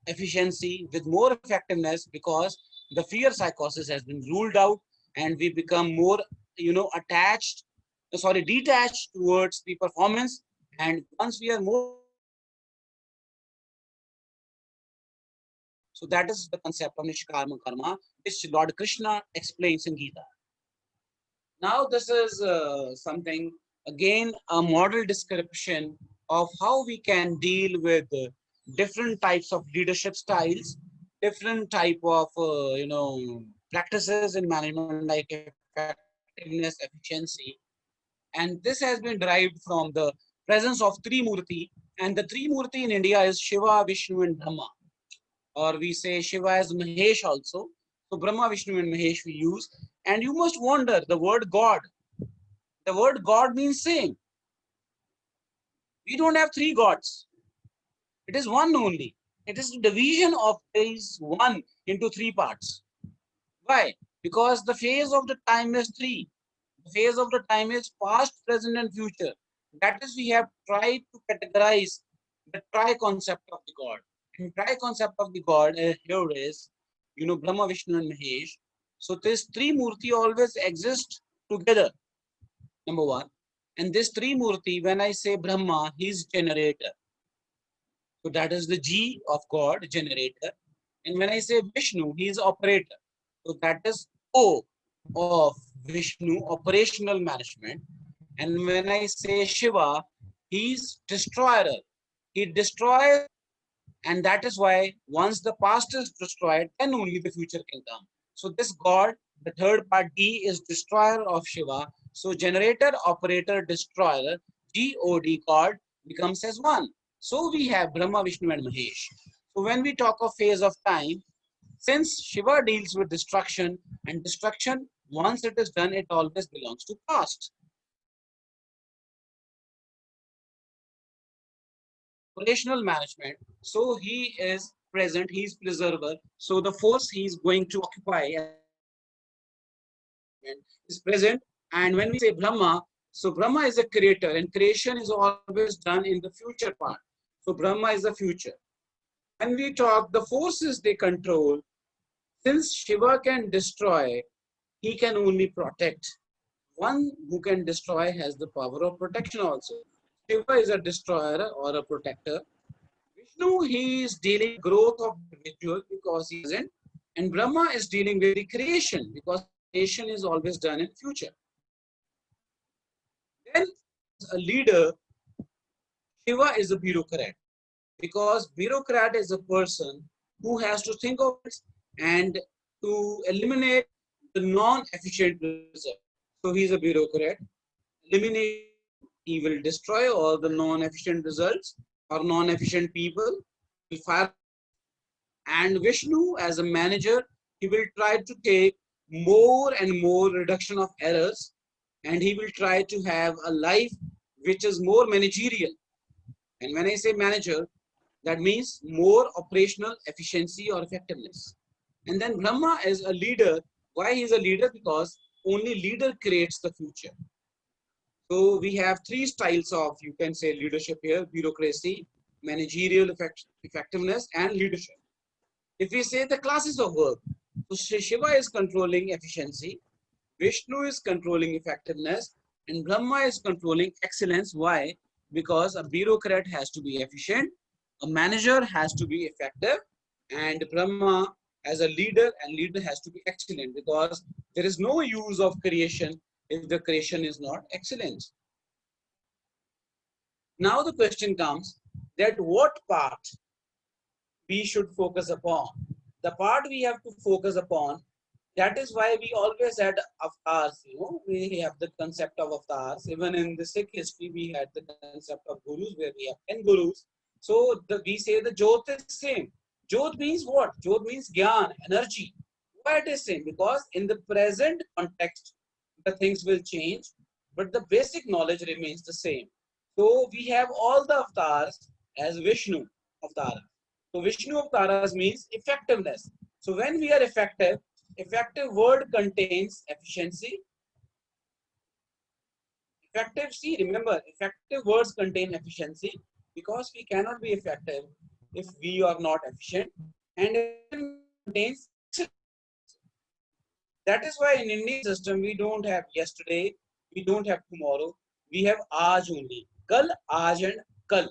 efficiency, with more effectiveness, because the fear psychosis has been ruled out and we become more, detached towards the performance. And once we are more, so that is the concept of Nishkarma Karma, which Lord Krishna explains in Gita. Now this is something, again, a model description of how we can deal with different types of leadership styles, different type of, practices in management like effectiveness, efficiency. And this has been derived from the presence of Trimurti. And the Trimurti in India is Shiva, Vishnu, and Brahma. Or we say Shiva as Mahesh also. So Brahma, Vishnu, and Mahesh we use. And you must wonder, the word God. The word God means same. We don't have three gods. It is one only. It is the division of these one into three parts. Why? Because the phase of the time is three. The phase of the time is past, present, and future. That is, we have tried to categorize the tri-concept of the God. And tri-concept of the God here is, Brahma, Vishnu, and Mahesh. So this Trimurti always exists together, number one. And this Trimurti, when I say Brahma, he's generator. So that is the G of God, generator. And when I say Vishnu, he is operator. So that is O of Vishnu, operational management. And when I say Shiva, he's destroyer. He destroys, and that is why once the past is destroyed, then only the future can come. So this God, the third part D, is destroyer of Shiva. So generator, operator, destroyer, God, God becomes as one. So we have Brahma, Vishnu and Mahesh. So when we talk of phase of time, since Shiva deals with destruction, and destruction, once it is done, it always belongs to past. Operational management, so he is present, he is preserver. So the force he is going to occupy is present. And when we say Brahma, so Brahma is a creator, and creation is always done in the future part. So Brahma is the future. When we talk the forces they control, since Shiva can destroy, he can only protect. One who can destroy has the power of protection also. Shiva is a destroyer or a protector. Vishnu, he is dealing with growth of the individual because he isn't. And Brahma is dealing with the creation because creation is always done in future. Then a leader, Shiva is a bureaucrat because bureaucrat is a person who has to think of it and to eliminate the non-efficient result. So he's a bureaucrat. Eliminate, he will destroy all the non-efficient results or non-efficient people. He will fire. And Vishnu, as a manager, he will try to take more and more reduction of errors, and he will try to have a life which is more managerial. And when I say manager, that means more operational efficiency or effectiveness. And then Brahma is a leader. Why he is a leader? Because only leader creates the future. So we have three styles of, you can say, leadership here: bureaucracy, managerial effectiveness, and leadership. If we say the classes of work, so Shiva is controlling efficiency, Vishnu is controlling effectiveness, and Brahma is controlling excellence. Why? Because a bureaucrat has to be efficient, a manager has to be effective, and Brahma as a leader and leader has to be excellent, because there is no use of creation if the creation is not excellent. Now the question comes that what part we should focus upon. The part we have to focus upon, that is why we always had avatars. We have the concept of avatars. Even in the Sikh history, we had the concept of gurus, where we have 10 gurus. So we say the Jyot is same. Jyot means what? Jyot means Gyan, energy. Why it is same? Because in the present context, the things will change, but the basic knowledge remains the same. So we have all the avatars as Vishnu avatara. So Vishnu avataras means effectiveness. So when we are effective, effective word contains efficiency. Effective, see, remember, effective words contain efficiency, because we cannot be effective if we are not efficient. And it contains excellence. That is why in Indian system, we don't have yesterday, we don't have tomorrow, we have aaj only. Kal, aaj and kal.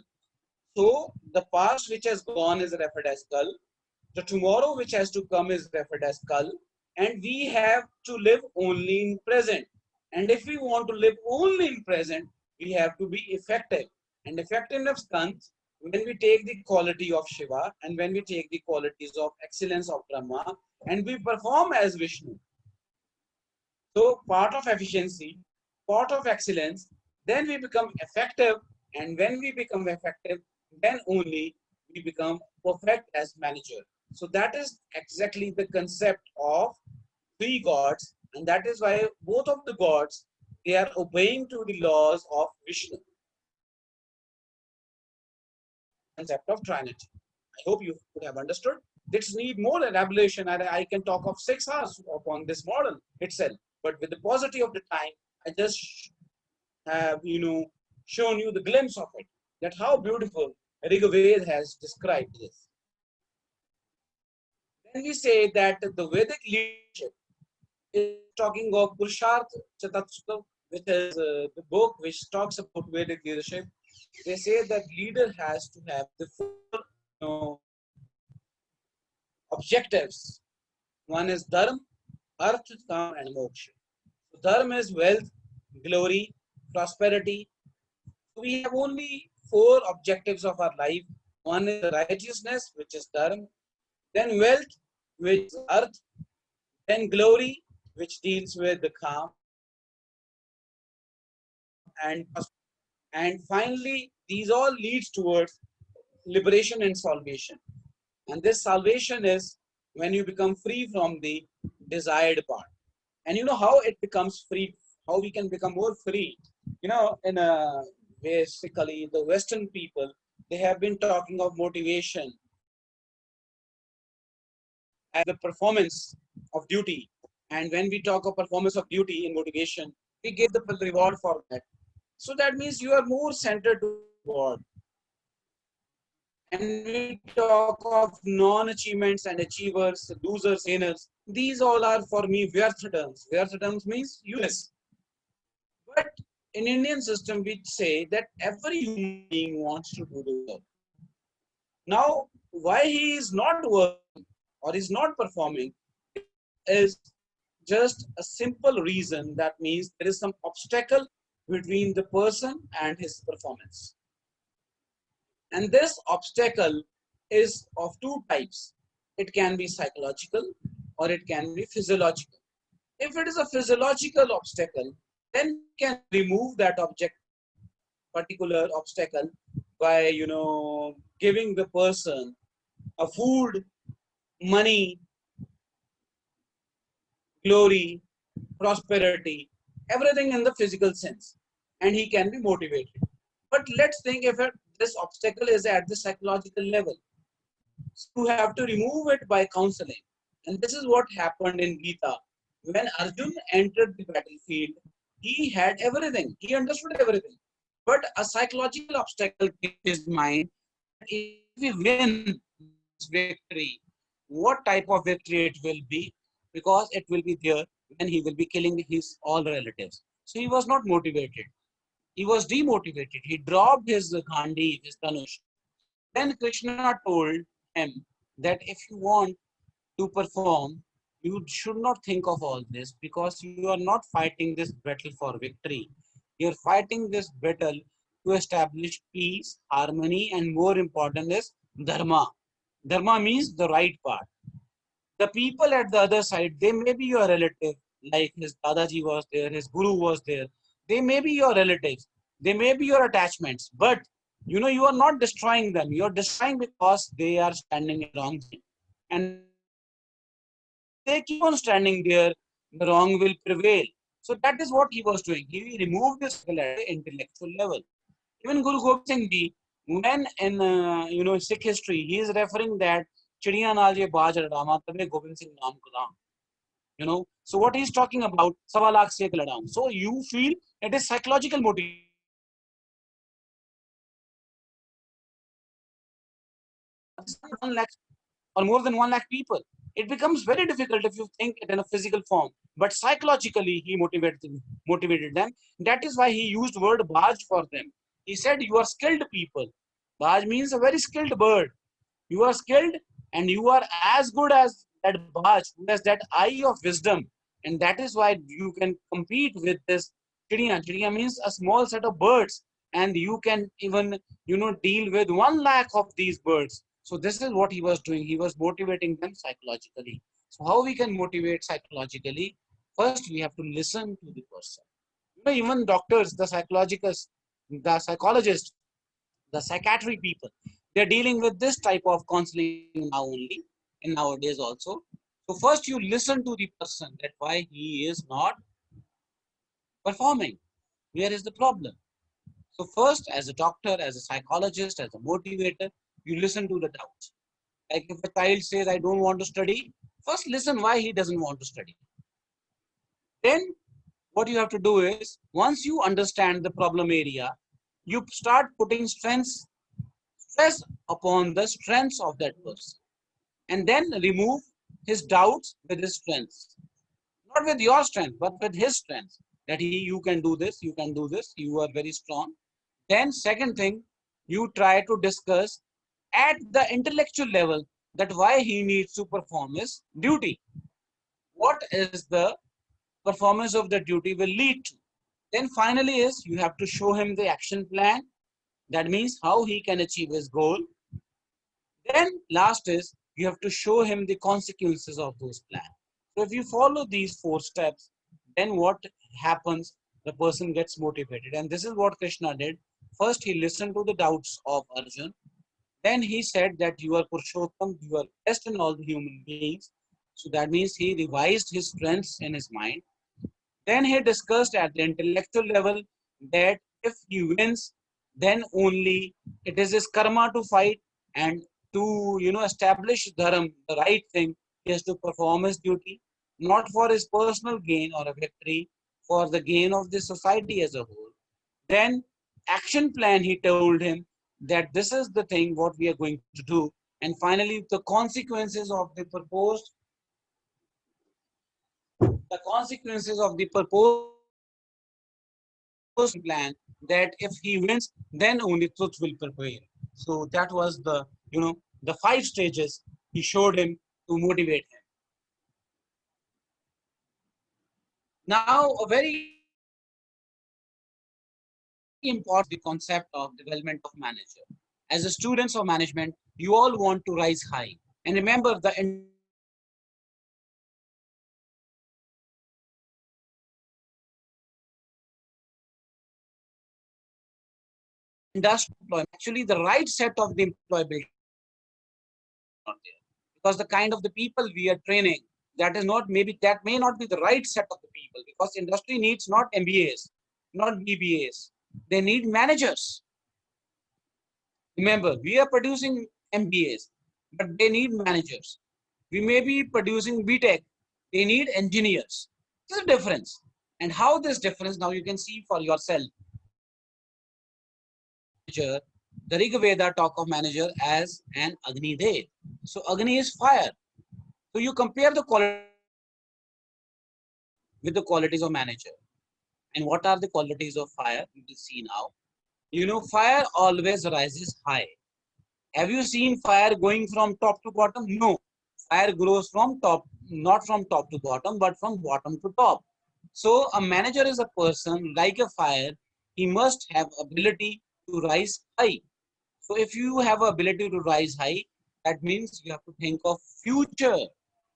So the past which has gone is referred as kal. The tomorrow which has to come is referred as kal. And we have to live only in present. And if we want to live only in present, we have to be effective. And effectiveness comes when we take the quality of Shiva and when we take the qualities of excellence of Brahma and we perform as Vishnu. So part of efficiency, part of excellence, then we become effective. And when we become effective, then only we become perfect as manager. So that is exactly the concept of three gods, and that is why both of the gods, they are obeying to the laws of Vishnu. Concept of Trinity. I hope you could have understood. This need more elaboration, and I can talk of 6 hours upon this model itself. But with the paucity of the time, I just have shown you the glimpse of it. That how beautiful Rigveda has described this. Then we say that the Vedic leadership is talking of Purusharth Chatatsutta, which is the book which talks about Vedic leadership. They say that leader has to have the 4 objectives. One is Dharma, Arth, Kam, and Moksha. So Dharma is wealth, glory, prosperity. We have only 4 objectives of our life. One is righteousness, which is Dharma, then wealth, which is Arth, then glory, which deals with the Kam, and finally, these all leads towards liberation and salvation. And this salvation is when you become free from the desired part. And you know how it becomes free, how we can become more free. You know, basically the Western people, they have been talking of motivation as the performance of duty. And when we talk of performance of duty in motivation, we give the reward for that. So that means you are more centered to reward. And we talk of non-achievements and achievers, losers, gainers. These all are for me Vyartha terms. Vyartha terms means useless. But in Indian system, we say that every human being wants to do the work. Now, why he is not working or is not performing is just a simple reason. That means there is some obstacle between the person and his performance. And this obstacle is of 2 types. It can be psychological or it can be physiological. If it is a physiological obstacle, then you can remove that particular obstacle by, giving the person a food, money, glory, prosperity, everything in the physical sense, and he can be motivated. But let's think if this obstacle is at the psychological level. So you have to remove it by counseling. And this is what happened in Gita. When Arjun entered the battlefield, he had everything. He understood everything. But a psychological obstacle in his mind, if we win this victory, what type of victory it will be? Because it will be there when he will be killing his all relatives. So he was not motivated. He was demotivated. He dropped his Gandhi, his Dhanush. Then Krishna told him that if you want to perform, you should not think of all this because you are not fighting this battle for victory. You are fighting this battle to establish peace, harmony, and more important is dharma. Dharma means the right part. The people at the other side, they may be your relative, like his Dadaji was there, his Guru was there. They may be your relatives. They may be your attachments, but you are not destroying them. You are destroying because they are standing in wrong thing. And they keep on standing there, the wrong will prevail. So that is what he was doing. He removed this at the intellectual level. Even Guru Gobind Singh Ji, when in Sikh history, he is referring that Chidiya naal ye baaj ladama tabe Gobind Singh naam kalam. So what he is talking about, sawa lakh se ek ladaun. So you feel it is psychological motivation. 1 lakh or more than 1 lakh people. It becomes very difficult if you think it in a physical form. But psychologically, he motivated them. That is why he used word Baj for them. He said, you are skilled people. Baj means a very skilled bird. You are skilled and you are as good as that Baj, who has that eye of wisdom. And that is why you can compete with this Chidiya. Chidiya means a small set of birds. And you can even, deal with 1 lakh of these birds. So this is what he was doing. He was motivating them psychologically. So how we can motivate psychologically? First, we have to listen to the person. Even doctors, the psychologists, the psychiatry people, they're dealing with this type of counseling now only, and nowadays also. So first you listen to the person that why he is not performing. Where is the problem? So first, as a doctor, as a psychologist, as a motivator, you listen to the doubts. Like if a child says, I don't want to study, first listen why he doesn't want to study. Then what you have to do is, once you understand the problem area, you start putting stress upon the strengths of that person. And then remove his doubts with his strengths. Not with your strength, but with his strength. That you can do this, you can do this, you are very strong. Then second thing, you try to discuss at the intellectual level that why he needs to perform his duty. what is the performance of the duty will lead to. Then finally is you have to show him the action plan. That means how he can achieve his goal. Then last is you have to show him the consequences of those plans. So if you follow these 4 steps, then what happens? The person gets motivated. And this is what Krishna did. First, he listened to the doubts of Arjun. Then he said that you are Purushottam, you are best in all the human beings. So that means he revised his strengths in his mind. Then he discussed at the intellectual level that if he wins, then only it is his karma to fight, and to establish dharam, the right thing, he has to perform his duty, not for his personal gain or a victory, for the gain of the society as a whole. Then action plan, he told him that this is the thing what we are going to do. And finally, the consequences of the proposed plan, that if he wins, then only truth will prevail. So that was the the 5 stages he showed him to motivate him. Now a very important the concept of development of manager. As a students of management, you all want to rise high, and remember the industry employment, actually the right set of the employability not there, because the kind of the people we are training, that is not, maybe that may not be the right set of the people, because industry needs not MBAs, not BBAs, they need managers. Remember, we are producing MBAs, but they need managers. We may be producing BTech, they need engineers. There's a difference. And how this difference, now you can see for yourself. The Rig Veda talk of manager as an Agni Dev. So Agni is fire. So you compare the quality with the qualities of manager. And what are the qualities of fire? You will see now. Fire always rises high. Have you seen fire going from top to bottom? No. Fire grows from top, not from top to bottom, but from bottom to top. So a manager is a person like a fire. He must have ability to rise high. So if you have ability to rise high, that means you have to think of future.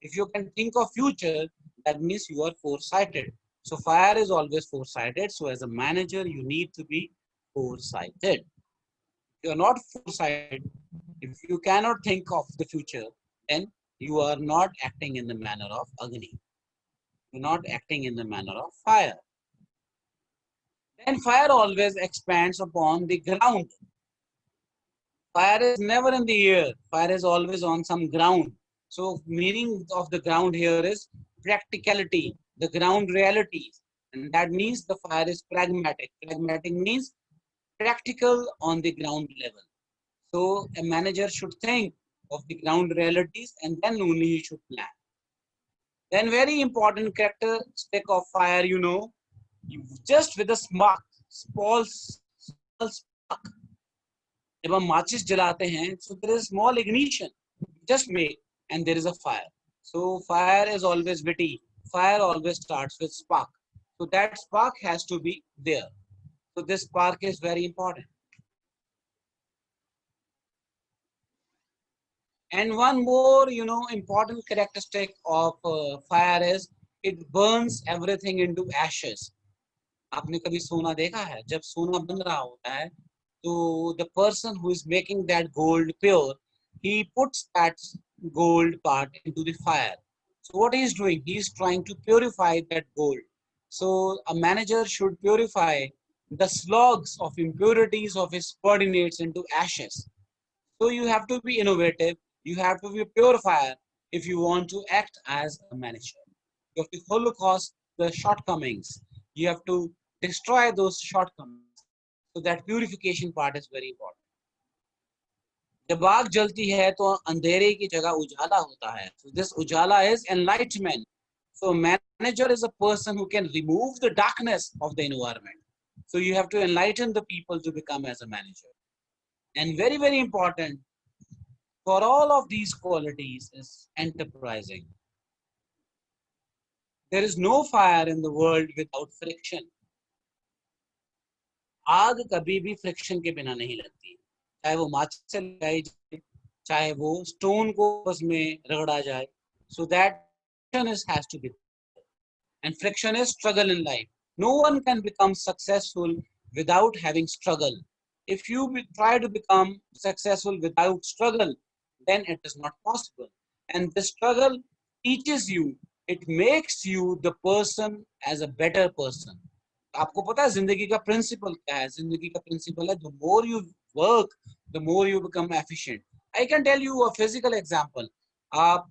If you can think of future, that means you are foresighted. So fire is always foresighted. So as a manager, you need to be foresighted. If you are not foresighted, if you cannot think of the future, then you are not acting in the manner of Agni. You're not acting in the manner of fire. Then fire always expands upon the ground. Fire is never in the air. Fire is always on some ground. So meaning of the ground here is practicality, the ground realities. And that means the fire is pragmatic. Pragmatic means practical on the ground level. So a manager should think of the ground realities, and then only he should plan. Then very important characteristic of fire, just with a small spark. जब हम माचिस जलाते हैं, so there is small ignition, just make, and there is a fire. So fire is always witty. Fire always starts with spark. So that spark has to be there. So this spark is very important. And one more, important characteristic of fire is it burns everything into ashes. आपने कभी सोना देखा है? जब सोना बन रहा होता है, तो the person who is making that gold pure, he puts that gold part into the fire. So what he is doing? He is trying to purify that gold. So a manager should purify the slugs of impurities of his subordinates into ashes. So you have to be innovative. You have to be a purifier if you want to act as a manager. You have to holocaust the shortcomings. You have to destroy those shortcomings. So that purification part is very important. जब आग जलती है तो अंधेरे की जगह उजाला होता है. So this ujala is enlightenment. So manager is a person who can remove the darkness of the environment. So you have to enlighten the people to become as a manager. And very, very important for all of these qualities is enterprising. There is no fire in the world without friction. आग कभी भी friction के बिना नहीं लगती है, चाहे वो माचिस से लगाई जाए, चाहे वो स्टोन को आपस में रगड़ा जाए. So that friction has to be there. And friction is struggle in life. No one can become successful without having struggle. If you try to become successful without struggle, then it is not possible. And the struggle teaches you, it makes you the person as a better person. आपको पता है जिंदगी का principal क्या है? जिंदगी का principal है, the more you work, the more you become efficient. I can tell you a physical example.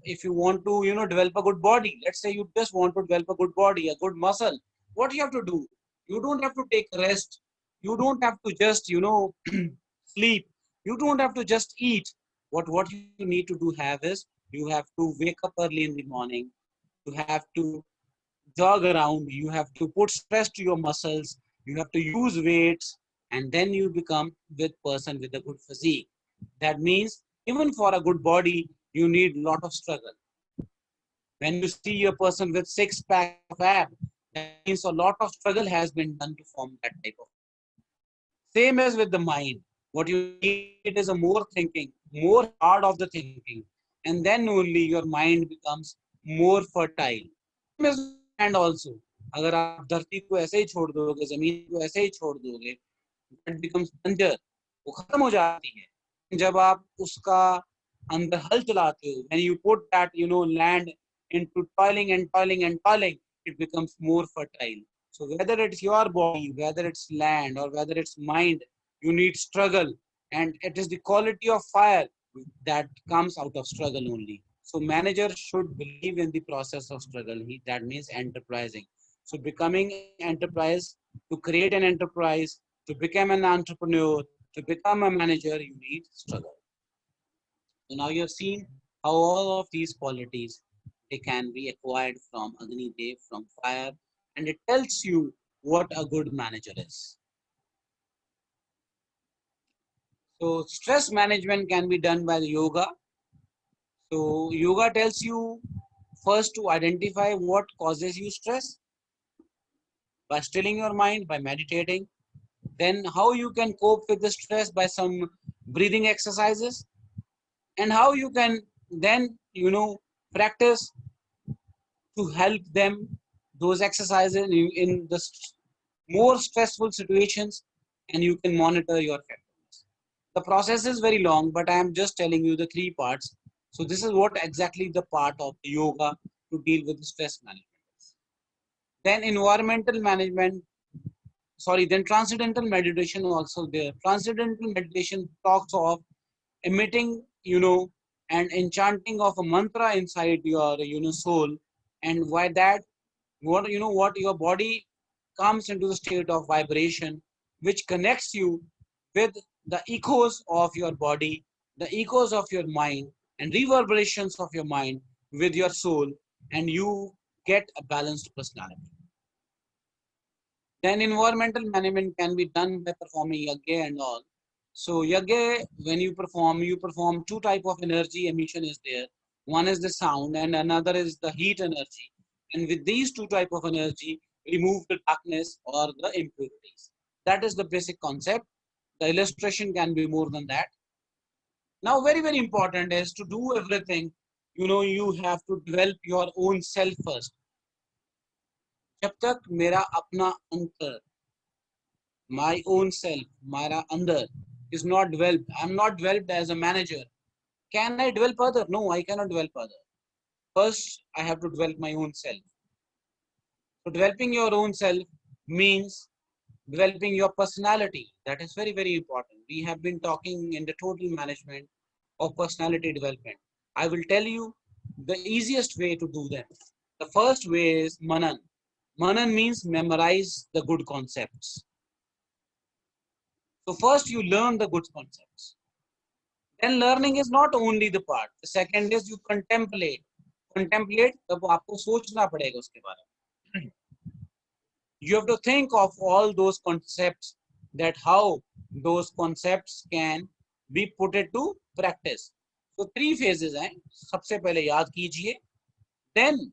If you want to, develop a good body, let's say you just want to develop a good body, a good muscle, what you have to do? You don't have to take rest. You don't have to just, sleep. You don't have to just eat. What you need to do have is, you have to wake up early in the morning. You have to jog around. You have to put stress to your muscles. You have to use weights, and then you become with person with a good physique. That means even for a good body, you need a lot of struggle. When you see a person with six-pack of ab, that means a lot of struggle has been done to form that type of. Same as with the mind. What you need is a more thinking, more hard of the thinking, and then only your mind becomes more fertile. Same as land also. अगर आप धरती को ऐसे ही छोड़ दोगे, जमीन को ऐसे ही छोड़ दोगे, that becomes banja. वो खत्म हो जाती है. जब आप उसका अंदर हल चलाते हो, when you put that land into toiling and toiling and toiling, it becomes more fertile. So whether it's your body, whether it's land, or whether it's mind, you need struggle, and it is the quality of fire that comes out of struggle only. So manager should believe in the process of struggle. That means enterprising. So becoming enterprise, to create an enterprise, to become an entrepreneur, to become a manager, you need struggle. So now you have seen how all of these qualities, they can be acquired from Agni Dev, from fire, and it tells you what a good manager is. So stress management can be done by the yoga. So yoga tells you first to identify what causes you stress by stilling your mind, by meditating. Then how you can cope with the stress by some breathing exercises, and how you can then practice to help them those exercises in the more stressful situations, and you can monitor your effectiveness. The process is very long, but I am just telling you the three parts. So this is what exactly the part of the yoga to deal with the stress management is. Then environmental management, then transcendental meditation also there. Transcendental meditation talks of emitting, and enchanting of a mantra inside your, soul, and why that, what your body comes into the state of vibration, which connects you with the echoes of your body, the echoes of your mind, and reverberations of your mind with your soul, and you get a balanced personality. Then environmental management can be done by performing yagya and all. So yagya, when you perform two type of energy emission is there. One is the sound and another is the heat energy. And with these two type of energy, remove the darkness or the impurities. That is the basic concept. The illustration can be more than that. Now very, very important is to do everything, you have to develop your own self first. जब तक मेरा अपना अंतर, my own self, मेरा अंदर is not developed, I'm not developed as a manager. Can I develop other? No, I cannot develop other. First, I have to develop my own self. So developing your own self means developing your personality. That is very, very important. We have been talking in the total management of personality development. I will tell you the easiest way to do them. The first way is Manan. Manan means memorize the good concepts. So first you learn the good concepts. Then learning is not only the part. The second is you contemplate. Contemplate, तब आपको सोचना पड़ेगा उसके बारे में. You have to think of all those concepts, that how those concepts can be put into practice. So three phases हैं. सबसे पहले याद कीजिए. Then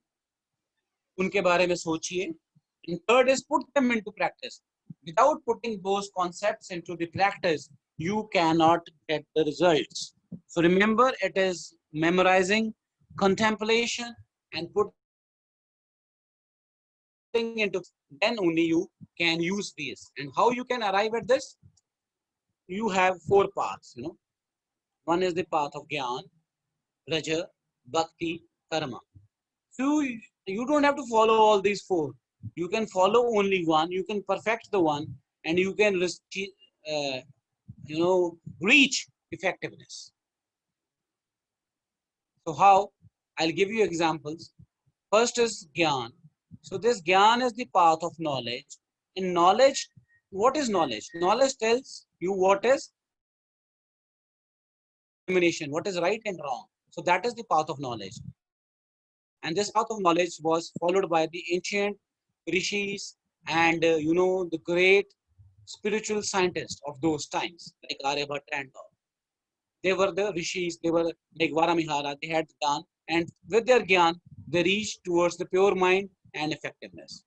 उनके बारे में सोचिए. And third is put them into practice. Without putting those concepts into the practice, you cannot get the results. So remember, it is memorizing, contemplation, and putting into, then only you can use these. And how you can arrive at this? You have 4 paths, One is the path of Gyan, Raja, Bhakti, Karma. So you don't have to follow all these 4. You can follow only one. You can perfect the one, and you can reach effectiveness. So how? I'll give you examples. First is Gyan. So this Gyan is the path of knowledge. In knowledge, what is knowledge? Knowledge tells you what is discrimination, what is right and wrong. So that is the path of knowledge. And this path of knowledge was followed by the ancient rishis and the great spiritual scientists of those times, like Aryabhatta and all. They were the rishis, they were like Varamihara, they had Gyan, and with their Gyan, they reached towards the pure mind and effectiveness.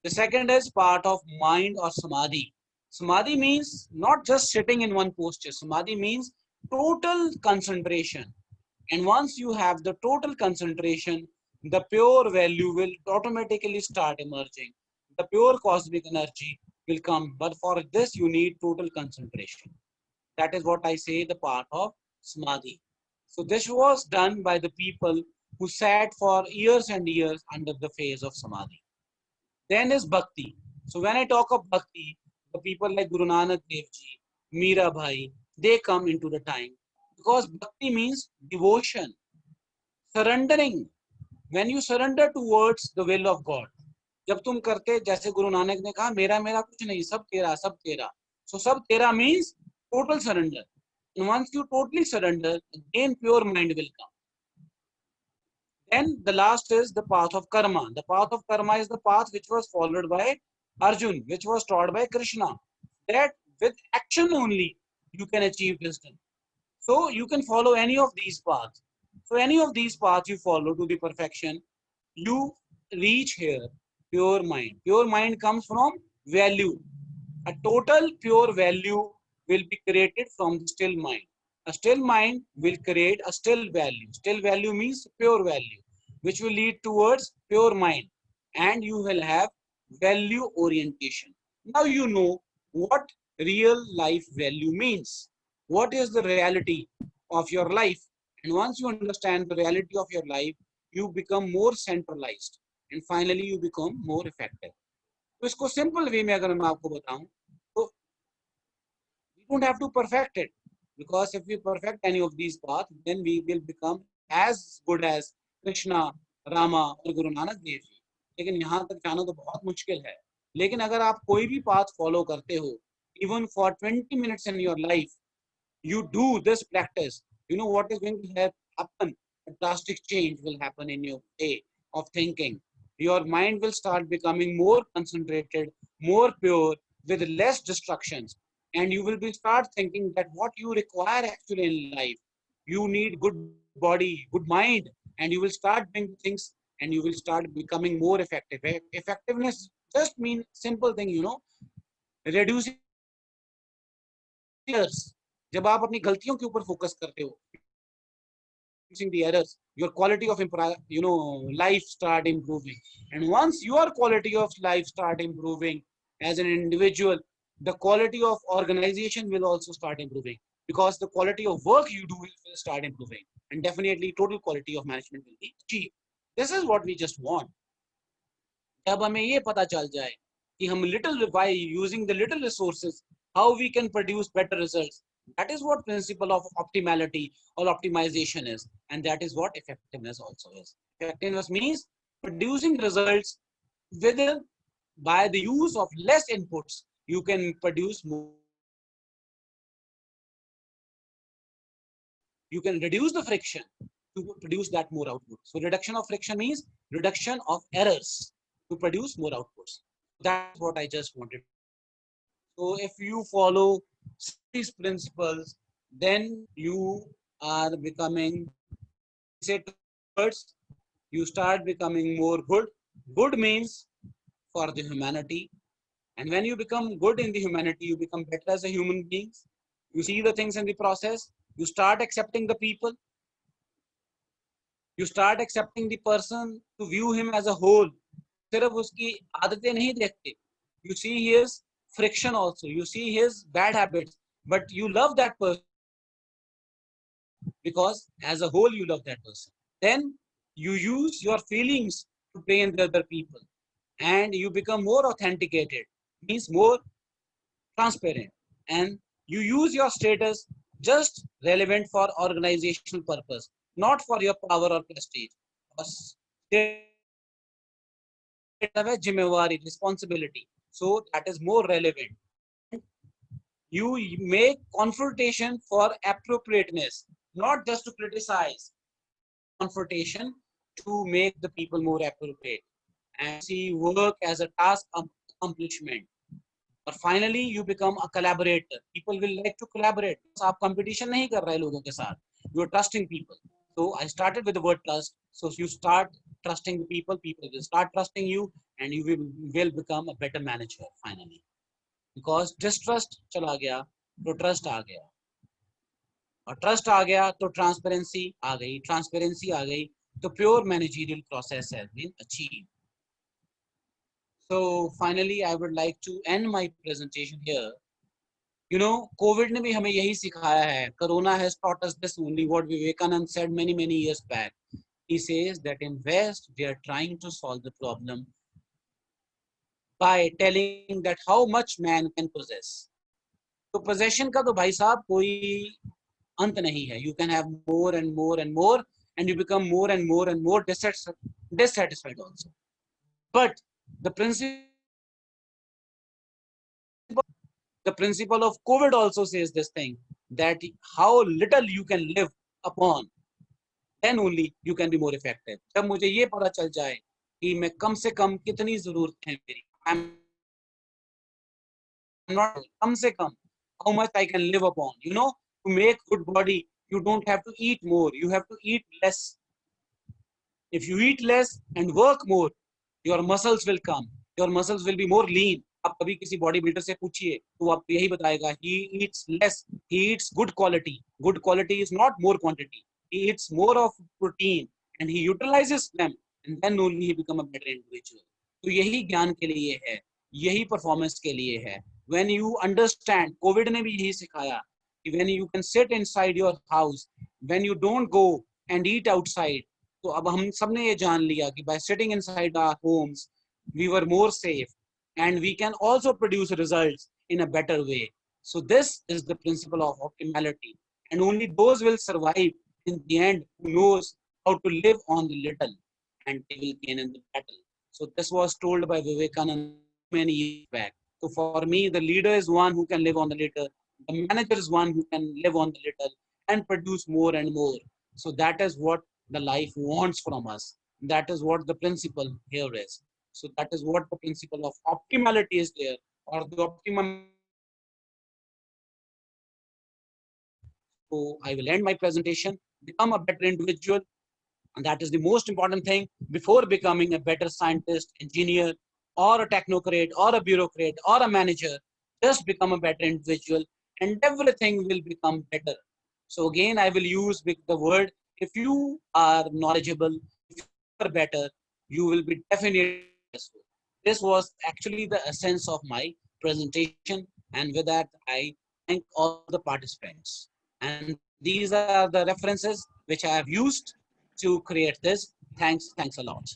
The second is part of mind or Samadhi. Samadhi means not just sitting in one posture. Samadhi means total concentration. And once you have the total concentration, the pure value will automatically start emerging. The pure cosmic energy will come. But for this, you need total concentration. That is what I say, the part of Samadhi. So this was done by the people who sat for years and years under the phase of Samadhi. Then is Bhakti. So when I talk of Bhakti, the people like Guru Nanak Dev Ji, Meera Bhai, they come into the time. Because Bhakti means devotion, surrendering. When you surrender towards the will of God. जब तुम करते, जैसे गुरु नानक ने कहा, मेरा मेरा कुछ नहीं, सब तेरा, सब तेरा. So सब तेरा means total surrender. And once you totally surrender, again pure mind will come. Then the last is the path of karma. The path of karma is the path which was followed by Arjun, which was taught by Krishna. That with action only you can achieve wisdom. So you can follow any of these paths. So any of these paths you follow to the perfection, you reach here, pure mind. Pure mind comes from value. A total pure value will be created from the still mind. A still mind will create a still value. Still value means pure value, which will lead towards pure mind. And you will have value orientation. Now you know what real life value means. What is the reality of your life? And once you understand the reality of your life, you become more centralized. And finally, you become more effective. तो इसको simple way में अगर मैं आपको बताऊं, तो we don't have to perfect it, because if we perfect any of these paths, then we will become as good as Krishna, Rama और Guru Nanak Dev Ji. लेकिन यहाँ तक जाना तो बहुत मुश्किल है. लेकिन अगर आप कोई भी path follow करते हो, even for 20 minutes in your life, you do this practice, you know what is going to happen? A drastic change will happen in your way of thinking. Your mind will start becoming more concentrated, more pure, with less distractions. And you will be start thinking that what you require actually in life, you need good body, good mind, and you will start doing things and you will start becoming more effective. Effectiveness just means simple thing, reducing errors. जब आप अपनी गलतियों के ऊपर focus करते हो, reducing the errors, your quality of life start improving. And once your quality of life start improving as an individual, the quality of organization will also start improving, because the quality of work you do will start improving, and definitely total quality of management will be achieved. This is what we just want. जब हमें ये पता चल जाए कि हम little by using the little resources, how we can produce better results. That is what principle of optimality or optimization is, and that is what effectiveness also is. Effectiveness means producing results within, by the use of less inputs, you can produce more. You can reduce the friction to produce that more output. So reduction of friction means reduction of errors to produce more outputs. That's what I just wanted. So if you follow these principles, then you are becoming, say words, you start becoming more good, Good means for the humanity. And when you become good in the humanity, you become better as a human being. You see the things in the process. You start accepting the people. You start accepting the person to view him as a whole. सिर्फ उसकी आदतें नहीं देखते. You see his friction also. You see his bad habits. But you love that person because as a whole you love that person. Then you use your feelings to train the other people. And you become more authenticated. Means more transparent, and you use your status just relevant for organizational purpose, not for your power or prestige. Responsibility, so that is more relevant. You make confrontation for appropriateness, not just to criticize. Confrontation to make the people more appropriate, and see work as a task accomplishment. और finally you become a collaborator. People will like to collaborate. आप competition नहीं कर रहे लोगों के साथ. You are trusting people. So I started with the word trust. So you start trusting the people, people will start trusting you, and you will become a better manager finally. Because distrust चला गया तो trust आ गया, और trust आ गया तो transparency आ गई, transparency आ गई तो pure managerial process has been achieved. So finally, I would like to end my presentation here. You know, COVID ने भी हमें यही सिखाया है. Corona has taught us this only, what Vivekanand said many years back. He says that in West, we are trying to solve the problem by telling that how much man can possess. तो possession का तो भाई साहब कोई अंत नहीं है. You can have more and more and more, and you become more and more dissatisfied also. But the principle of COVID also says this thing, that how little you can live upon, then only you can be more effective. जब मुझे ये पता चल जाए कि मैं कम से कम कितनी जरूरत है मेरी, I'm not कम से कम, how much I can live upon. You know, to make good body, you don't have to eat more, you have to eat less. If you eat less and work more, your muscles will come, your muscles will be more lean. आप कभी किसी body builder से पूछिए तो आपको यही बताएगा, he eats less, he eats good quality. Good quality is not more quantity. He eats more of protein and he utilizes them, and then only he become a better individual. तो यही ज्ञान के लिए है, यही परफॉर्मेंस के लिए है. When you understand, COVID ने भी यही सिखाया कि when you can sit inside your house, when you don't go and eat outside. तो अब हम सबने ये जान लिया कि by sitting inside our homes, we were more safe. And we can also produce results in a better way. So this is the principle of optimality. And only those will survive in the end who knows how to live on the little, and they will gain in the battle. So this was told by Vivekananda many years back. So for me, the leader is one who can live on the little. The manager is one who can live on the little and produce more and more. So that is what the life wants from us. That is what the principle here is. So that is what the principle of optimality is there, or the optimum. So I will end my presentation. Become a better individual, and that is the most important thing before becoming a better scientist, engineer, or a technocrat, or a bureaucrat, or a manager. Just become a better individual, and everything will become better. So again, I will use the word, if you are knowledgeable, if you are better, you will be definitely successful. This was actually the essence of my presentation, and with that, I thank all the participants. And these are the references which I have used to create this. Thanks a lot.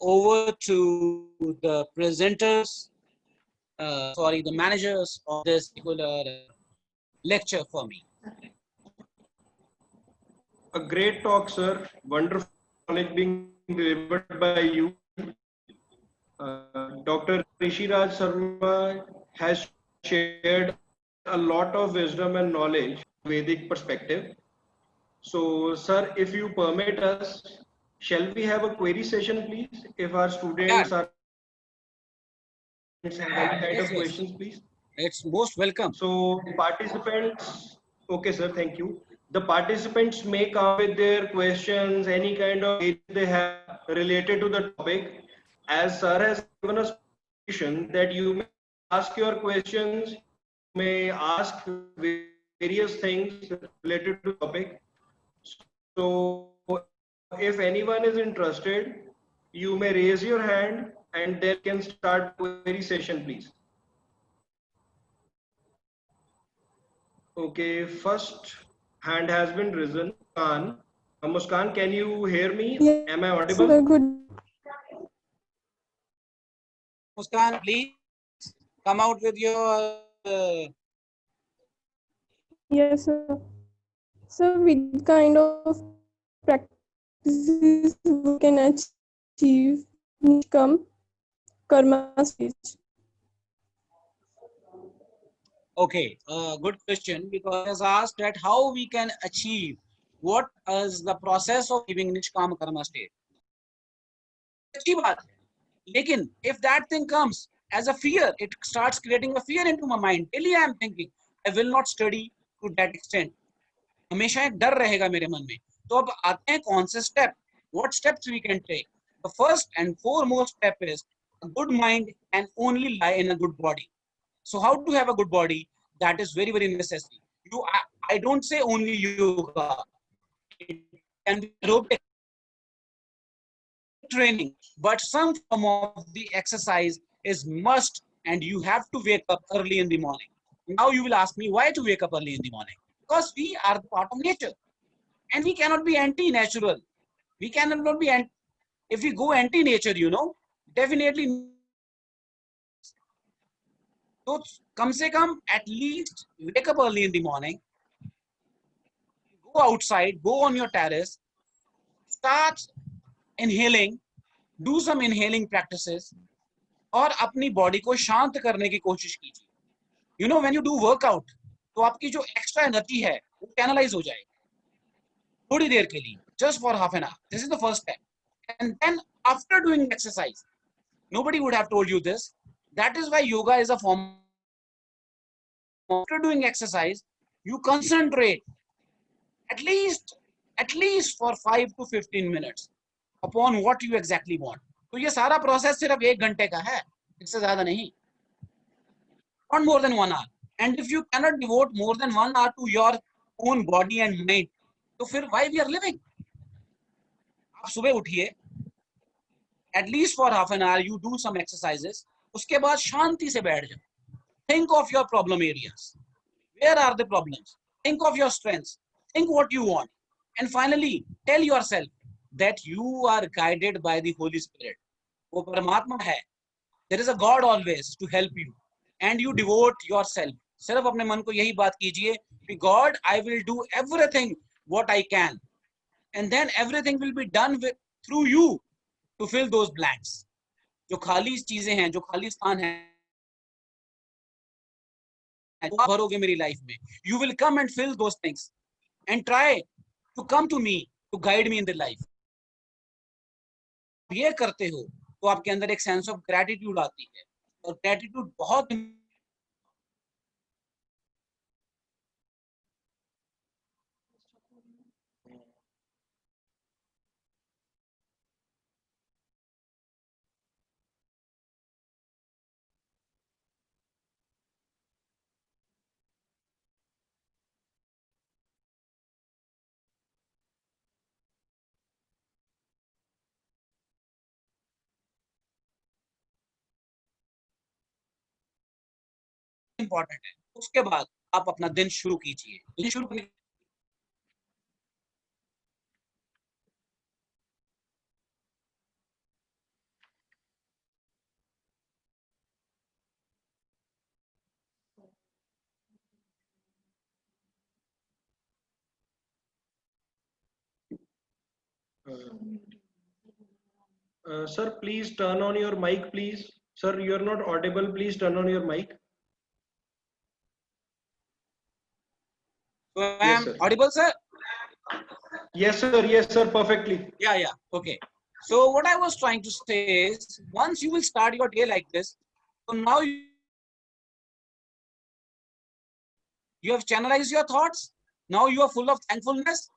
Over to the presenters, the managers of this particular lecture for me. A great talk, sir. Wonderful knowledge being delivered by you. Dr. Rishi Raj Sharma has shared a lot of wisdom and knowledge, Vedic perspective. So, sir, if you permit us, shall we have a query session, please? If our students have any kind of questions, please. It's most welcome. So, participants, okay, sir, thank you. the participants may come with their questions, any kind of they have related to the topic. As sir has given us permission that you may ask your questions, may ask various things related to the topic. So if anyone is interested, you may raise your hand and then can start query session, please. Okay, first hand has been risen. Muskan, Muskan, can you hear me? Yes, Am I audible? sir, good. Muskan, please come out with your. Yes, sir. So, with kind of practices we can achieve Nishkam karma stage. Okay, good question, because it has asked that how we can achieve what is the process of achieving Nishkam karma state. अच्छी बात है, लेकिन if that thing comes as a fear, it starts creating a fear into my mind. Daily I am thinking, I will not study to that extent. हमेशा एक डर रहेगा मेरे मन में. तो अब आते हैं कौन से step? What steps we can take? The first and foremost step is a good mind can only lie in a good body. So how to have a good body? That is very, very necessary. I don't say only yoga. It can be aerobic training, but some form of the exercise is must, and you have to wake up early in the morning. Now you will ask me why to wake up early in the morning? Because we are the part of nature, and we cannot be anti-natural. We cannot be if we go anti-nature, definitely. So come se come, at least wake up early in the morning, go outside, go on your terrace, start inhaling, do some inhaling practices, और अपनी body को शांत करने की कोशिश कीजिए. When you do workout, तो आपकी जो एक्स्ट्रा एनर्जी है वो कैनलाइज हो जाएगी थोड़ी देर के लिए, just for half an hour. This is the first step. And then after doing exercise, nobody would have told you this. That is why yoga is a form. After doing exercise, you concentrate at least for 5 to 15 minutes upon what you exactly want. तो ये सारा process सिर्फ 1 घंटे का है, इससे ज्यादा नहीं. Not more than 1 hour. And if you cannot devote more than 1 hour to your own body and mind, तो फिर why we are living? आप सुबह उठिए, at least for half an hour you do some exercises, उसके बाद शांति से बैठ जाओ. Think of your problem areas. Where are the problems? Think of your strengths. Think what you want. And finally, tell yourself that you are guided by the Holy Spirit. वो परमात्मा है. There is a God always to help you. And you devote yourself. सिर्फ अपने मन को यही बात कीजिए कि God, I will do everything what I can. And then everything will be done through you to fill those blanks. जो खाली चीजें हैं, जो खाली स्थान हैं, आप भरोगे मेरी लाइफ में. You will come and fill those things and try to come to me to guide me in the life. ये करते हो तो आपके अंदर एक सेंस ऑफ ग्रेटिट्यूड आती है, और ग्रेटिट्यूड बहुत इंपॉर्टेंट है. उसके बाद आप अपना दिन शुरू कीजिए. दिन शुरू करने Sir, please turn on your mic, please. Sir, you are not audible. Please turn on your mic. So I Yes, am sir. audible, sir? Yes, sir. Yes, sir. Perfectly. Yeah. Okay. So what I was trying to say is, once you will start your day like this, so now you have channelized your thoughts, Now you are full of thankfulness.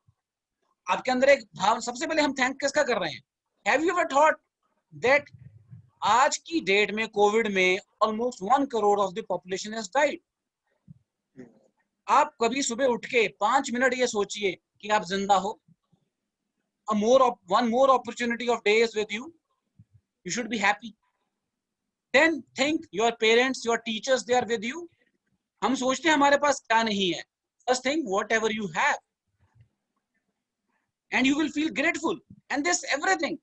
आपके अंदर एक भाव, सबसे पहले हम thank किसका कर रहे हैं? Have you ever thought that आज की डेट में कोविड में almost 1 crore of the population has died? आप कभी सुबह उठ के 5 मिनट ये सोचिए कि आप जिंदा हो. One more opportunity of day is with you. You should be happy. Then think your parents, your teachers, they are with you. हम सोचते हैं हमारे पास क्या नहीं है. First thing, whatever you have, and you will feel grateful. And this everything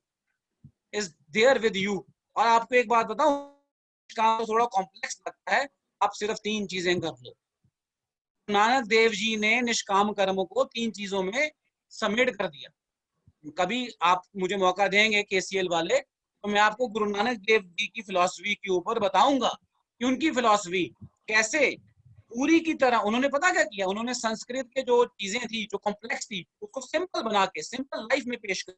is there with you. और आपको एक बात बताऊं, काम तो थोड़ा कॉम्प्लेक्स लगता है. आप सिर्फ 3 चीजें कर लो. नानक देव जी ने निष्काम कर्म को 3 चीजों में समेट कर दिया. कभी आप मुझे मौका देंगे केसीएल वाले, तो मैं आपको गुरु नानक देव जी की फिलॉसफी के ऊपर बताऊंगा कि उनकी फिलॉसफी कैसे पूरी की तरह, उन्होंने पता क्या किया, उन्होंने संस्कृत के जो चीजें थी जो कॉम्प्लेक्स थी उसको सिंपल बना के सिंपल लाइफ में पेश कर.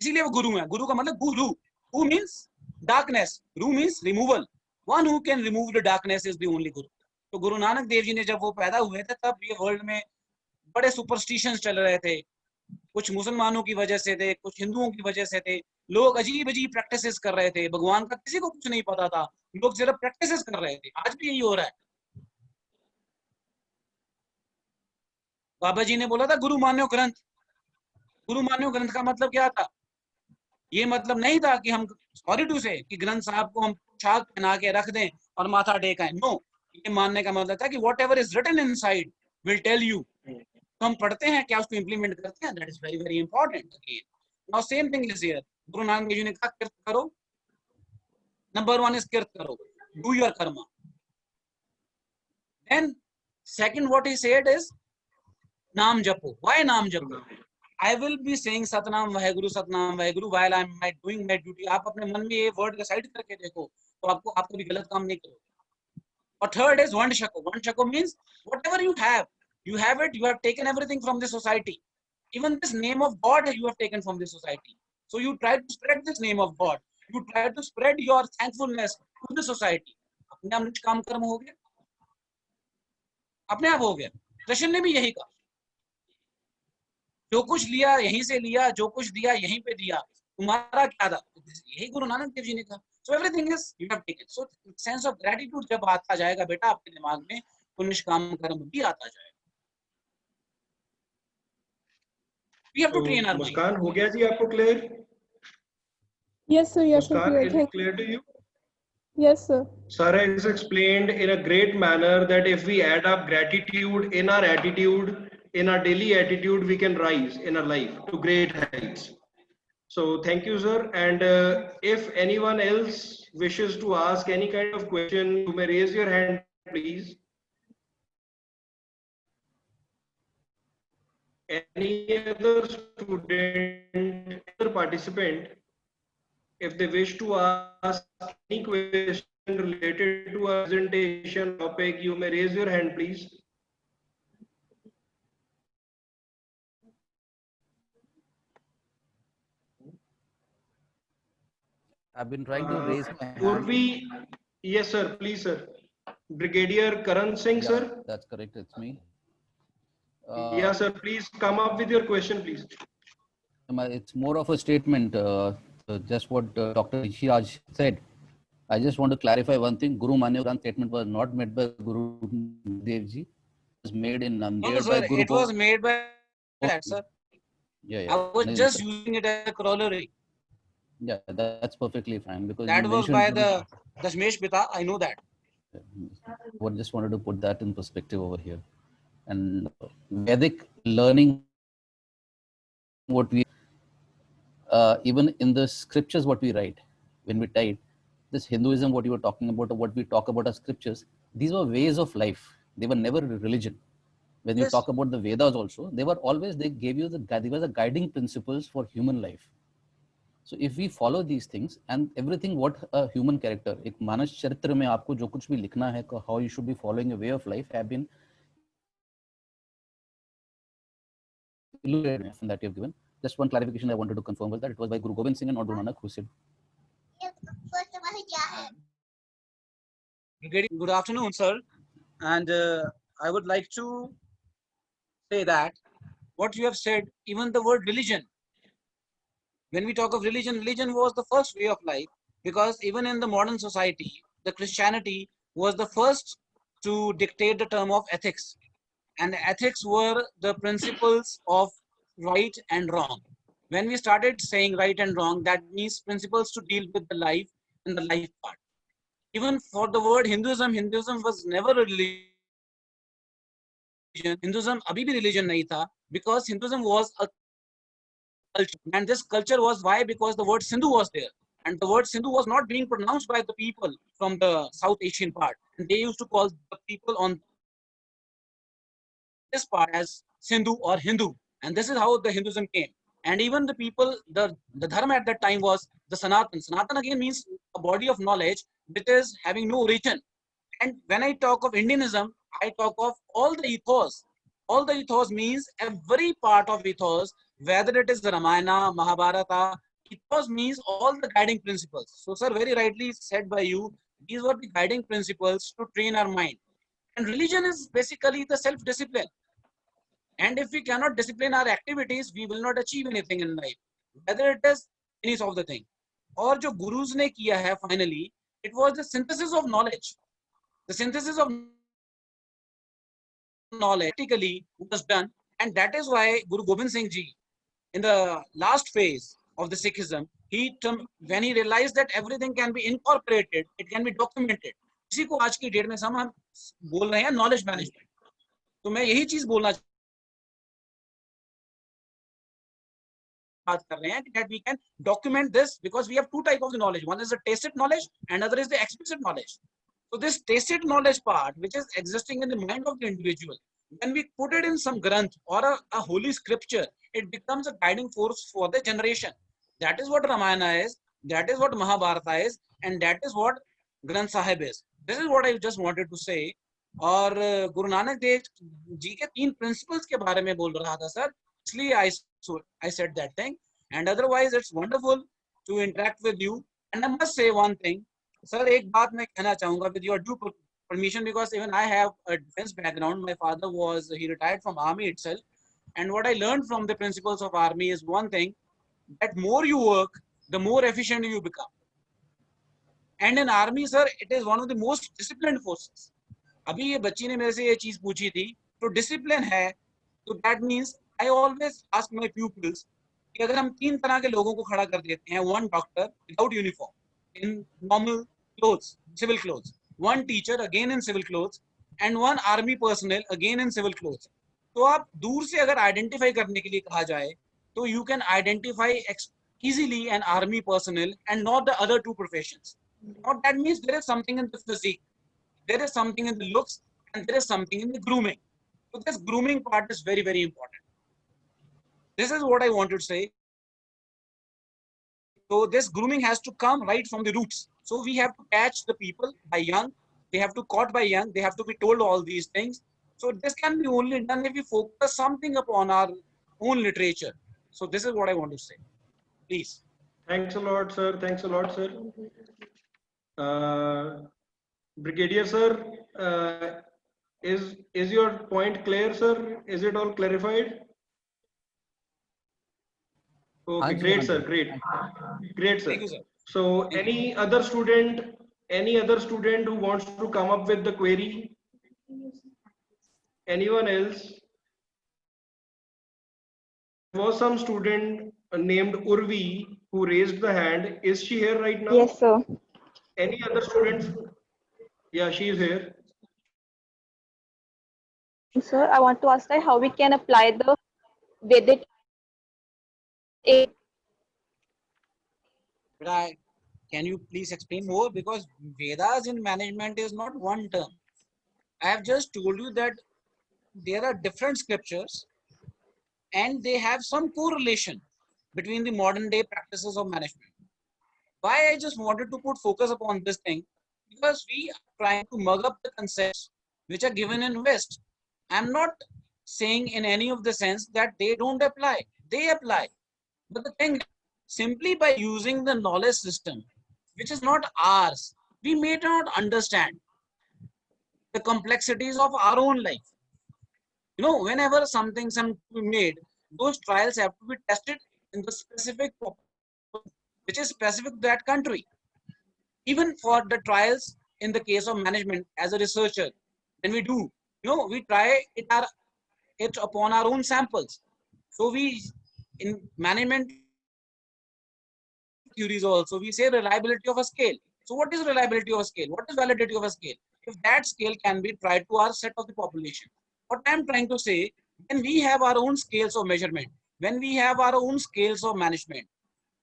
इसीलिए वो गुरु है. गुरु का मतलब गुरु, हु मींस डार्कनेस, रू means removal. One who can remove the darkness is the only गुरु. तो गुरु नानक देव जी ने जब वो पैदा हुए थे तब ये वर्ल्ड में बड़े सुपरस्टिशंस चल रहे थे. कुछ मुसलमानों की वजह से थे, कुछ हिंदुओं की वजह से थे. लोग अजीब अजीब प्रैक्टिसेस कर रहे थे. भगवान का किसी को कुछ नहीं पता था. लोग सिर्फ प्रैक्टिसेस कर रहे थे. आज भी यही हो रहा है. बाबा जी ने बोला था गुरु मान्यो ग्रंथ. गुरु मान्यो ग्रंथ का मतलब क्या था? ये मतलब नहीं था कि हम, सॉरी टू से, कि ग्रंथ साहब को हम पोशाक पहना के रख दें और माथा टेकाएं. नो, ये मानने का मतलब था कि whatever is written inside will tell you. तो हम पढ़ते हैं, क्या उसको इंप्लीमेंट करते हैं? That is very very important. Now same thing is here. Guru Nanak Dev ji ने कहा कीर्त करो. नंबर 1 इज कीर्त करो, do your karma. Then second what he said is नाम जपो. व्हाई नाम जपो? I will be saying Satnam Waheguru while I am doing my duty. आप अपने मन में ये वर्ड का साइड करके देखो तो आप कभी गलत काम नहीं करोगे. और थर्ड इज वंड शको. वंड शको means whatever you have it, you have taken everything from the society. Even this name of God you have taken from the society. So you try to spread this name of God. You try to spread your thankfulness to the society. अपने आप निष्काम कर्म हो गया, अपने आप हो गया. कृष्ण ने भी यही कहा, जो कुछ लिया यहीं से लिया, जो कुछ दिया यहीं पे दिया, तुम्हारा क्या था? यही गुरु नानक देव जी ने कहा. So everything is you have taken. So sense of gratitude जब आता जाएगा बेटा आपके दिमाग में, तो निष्काम कर्म भी आता जाएगा. We have to train our mind. मुस्कान, हो गया जी आपको clear? Yes, sir. Yes, sir. Muskan, Clear. is it Thank clear to you? Yes, sir. Sir has explained in a great manner that if we add up gratitude in our attitude, in our daily attitude, we can rise in our life to great heights. So thank you, sir. And if anyone else wishes to ask any kind of question, you may raise your hand, please. Any other student, other participant, if they wish to ask any question related to our presentation topic, you may raise your hand, please. I've been trying to raise my hand. Urvi, yes, sir, please, sir. Brigadier Karan Singh, Yeah, sir. that's correct. It's me. Yeah, sir, please come up with your question, please. It's more of a statement, just what Dr. Rishi Raj said. I just want to clarify one thing. Guru Manya Granth statement was not made by Guru Dev Ji. It was made in No, Nanded sir, by Guru. it was made by that, sir. Yeah. I was just using it as a corollary. Yeah, that's perfectly fine because that was by the Dashmesh Pita. I know that. I just wanted to put that in perspective over here. And Vedic learning, what we even in the scriptures, what we write when we type this Hinduism, what you were talking about, or what we talk about as scriptures, these were ways of life. They were never religion. When you talk about the Vedas also, they were always, they gave you they were the guiding principles for human life. So if we follow these things and everything, what a human character, एक मानस चरित्र में आपको जो कुछ भी लिखना है, how you should be following a way of life, have been that you have given. Just one clarification I wanted to confirm was that it was by Guru Gobind Singh and not Guru Nanak who said. Good afternoon, sir. And I would like to say that what you have said, even the word religion. When we talk of religion, religion was the first way of life, because even in the modern society, the Christianity was the first to dictate the term of ethics. And ethics were the principles of right and wrong. When we started saying right and wrong, that means principles to deal with the life and the life part. Even for the word Hinduism, Hinduism was never a religion. Hinduism abhi bhi religion nahi tha, because Hinduism was a culture. And this culture was why? Because the word Sindhu was there. And the word Sindhu was not being pronounced by the people from the South Asian part. And they used to call the people on this part as Sindhu or Hindu. And this is how the Hinduism came. And even the people, the dharma at that time was the Sanatan. Sanatan again means a body of knowledge which is having no origin. And when I talk of Indianism, I talk of all the ethos. All the ethos means every part of ethos, whether it is the Ramayana, Mahabharata, ethos means all the guiding principles. So, sir, very rightly said by you, these were the guiding principles to train our mind. And religion is basically the self-discipline. And if we cannot discipline our activities, we will not achieve anything in life, whether it is any of the thing. और जो gurus ने किया है finally, it was the synthesis of knowledge. The synthesis of knowledge practically was done, and that is why Guru Gobind Singh Ji, in the last phase of the Sikhism, when he realized that everything can be incorporated, it can be documented. इसी को आज की date में हम बोल रहे हैं knowledge management. तो मैं यही चीज बोलना बात कर रहे हैं that we can document this, because we have two types of the knowledge. One is the tacit knowledge and other is the explicit knowledge. So this tacit knowledge part, which is existing in the mind of the individual, when we put it in some granth or a holy scripture, it becomes a guiding force for the generation. That is what Ramayana is, that is what Mahabharata is, and that is what Granth Sahib is. This is what I just wanted to say. और गुरु नानक देव जी के 3 principles के बारे में बोल रहा था sir, इसलिए I said that thing. And otherwise it's wonderful to interact with you. And I must say one thing, sir, एक बात मैं कहना चाहूँगा with your due permission, because even I have a defense background. My father he retired from army itself. And what I learned from the principles of army is one thing, that more you work, the more efficient you become. And in army, sir, it is one of the most disciplined forces. अभी ये बच्ची ने मेरे से ये चीज पूछी थी, तो डिसिप्लिन है, तो that means I always ask my pupils कि अगर हम 3 तरह के लोगों को खड़ा कर देते हैं, one doctor without uniform in normal clothes, civil clothes, one teacher again in civil clothes, and one army personal again in civil clothes, तो आप दूर से अगर आइडेंटिफाई करने के लिए कहा जाए, तो you can identify easily an army personnel and not the other 2 professions. Now that means there is something in the physique, there is something in the looks, and there is something in the grooming. So this grooming part is very, very important. This is what I want to say. So this grooming has to come right from the roots. So we have to catch the people by young. They have to caught by young. They have to be told all these things. So this can be only done if we focus something upon our own literature. So this is what I want to say. Please. Thanks a lot, sir. Thanks a lot, sir. Brigadier sir, is your point clear, sir? Is it all clarified? Okay, great, sir. Great, great, sir. Thank you, sir. So, any other student who wants to come up with the query? Anyone else? There was some student named Urvi who raised the hand. Is she here right now? Yes, sir. Any other students? Yeah, she is here. Sir, I want to ask that how we can apply the Vedic. Can you please explain more? Because Vedas in management is not one term. I have just told you that there are different scriptures and they have some correlation between the modern day practices of management. Why I just wanted to put focus upon this thing? Because we are trying to mug up the concepts which are given in West. I'm not saying in any of the sense that they don't apply. They apply. But the thing, simply by using the knowledge system, which is not ours, we may not understand the complexities of our own life. whenever some made, those trials have to be tested in the specific which is specific to that country. Even for the trials in the case of management as a researcher, when we do, we try it upon our own samples. So we, in management theories also, we say reliability of a scale. So what is reliability of a scale? What is validity of a scale? If that scale can be tried to our set of the population. What I'm trying to say, when we have our own scales of measurement, when we have our own scales of management,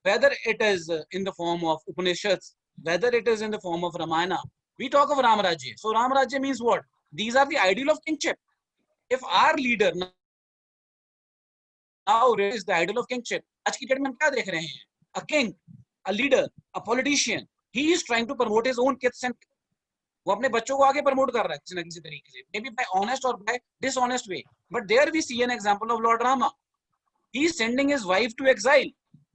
whether it is in the form of Upanishads, whether it is in the form of Ramayana, we talk of Ramarajya. So Ramarajya means what? These are the ideal of kingship. If our leader now is the idol of kingship, आज की date में हम क्या देख रहे हैं? A king, a leader, a politician, he is trying to promote his own kids and वो अपने बच्चों को आगे प्रमोट कर रहा है किसी न किसी तरीके से, maybe by honest or by dishonest way. But there we see an example of Lord Rama. He is sending his wife to exile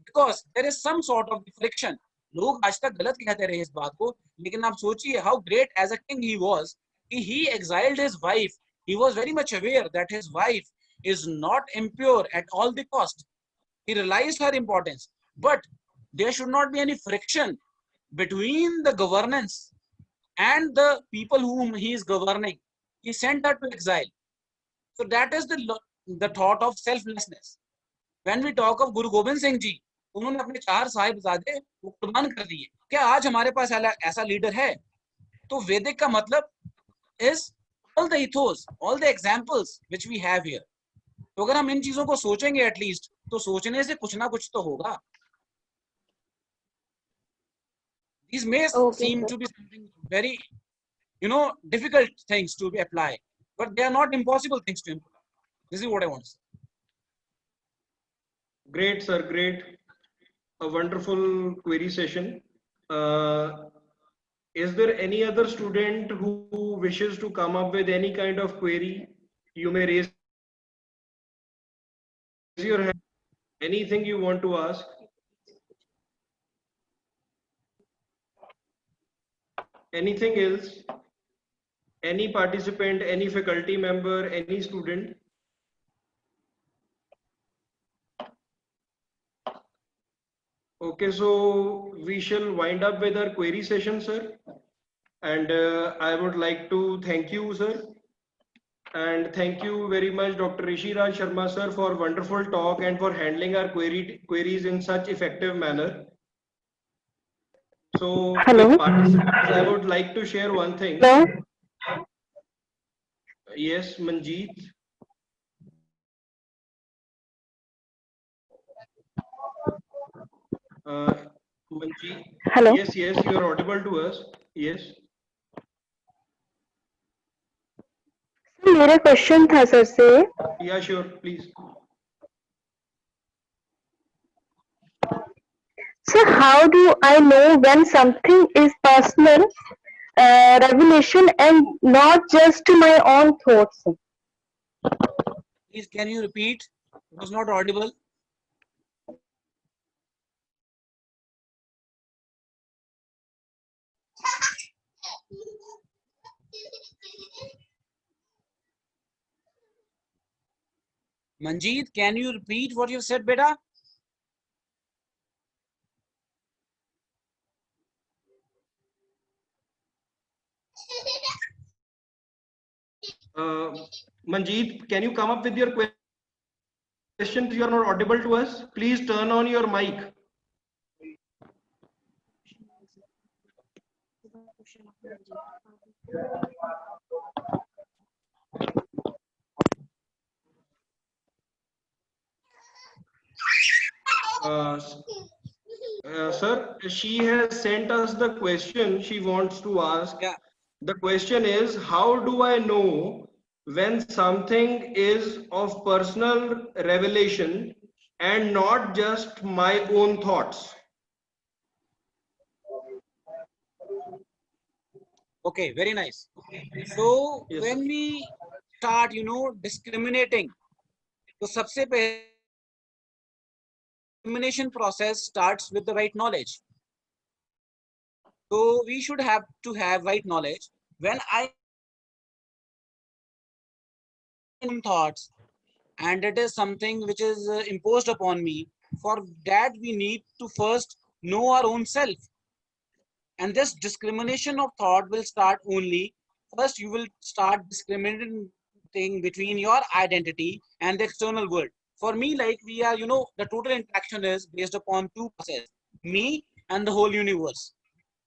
because there is some sort of friction. लोग आज तक गलत कहते रहे इस बात को, लेकिन आप सोचिए how great as a king he was. He exiled his wife. He was very much aware that his wife is not impure at all the cost. He realized her importance, but there should not be any friction between the governance and the people whom he is governing. He sent her to exile. So that is the thought of selflessness. When we talk of Guru Gobind Singh जी, उन्होंने अपने 4 साहिबजादे वो कुर्बान कर दिए. क्या आज हमारे पास ऐसा लीडर है? तो वैदिक का मतलब is all the ethos, all the examples which we have here. तो अगर हम इन चीजों को सोचेंगे एटलीस्ट, तो सोचने से कुछ ना कुछ तो होगा. These may seem to be something very, difficult things to be applied, but they are not impossible things to implement. This is what I want to say. Great, sir. Great. A wonderful query session. Is there any other student who wishes to come up with any kind of query? You may raise your hand. Anything you want to ask? Anything else? Any participant, any faculty member, any student? Okay, so we shall wind up with our query session, sir. And I would like to thank you, sir. And thank you very much, Dr. Rishi Raj Sharma, sir, for wonderful talk and for handling our queries in such effective manner. So, with participants, I would like to share one thing. Hello? Yes, Manjeet. Manjeet. Hello? Yes, you are audible to us. Yes. मेरा question था sir से. Yeah, sure, please. So how do I know when something is personal revelation and not just my own thoughts? Please, can you repeat? It was not audible. Manjeet, can you repeat what you said, beta? Manjeet, can you come up with your question? You are not audible to us. Please turn on your mic. Sir, she has sent us the question she wants to ask. Yeah. The question is, how do I know when something is of personal revelation and not just my own thoughts? Okay, very nice. So Yes, when sir. we start, discriminating, तो सबसे पहले discrimination process starts with the right knowledge. So we should have to have right knowledge. When I own thoughts, and it is something which is imposed upon me. For that, we need to first know our own self. And this discrimination of thought will start only first. You will start discriminating between your identity and the external world. For me, like we are, the total interaction is based upon two processes, me and the whole universe.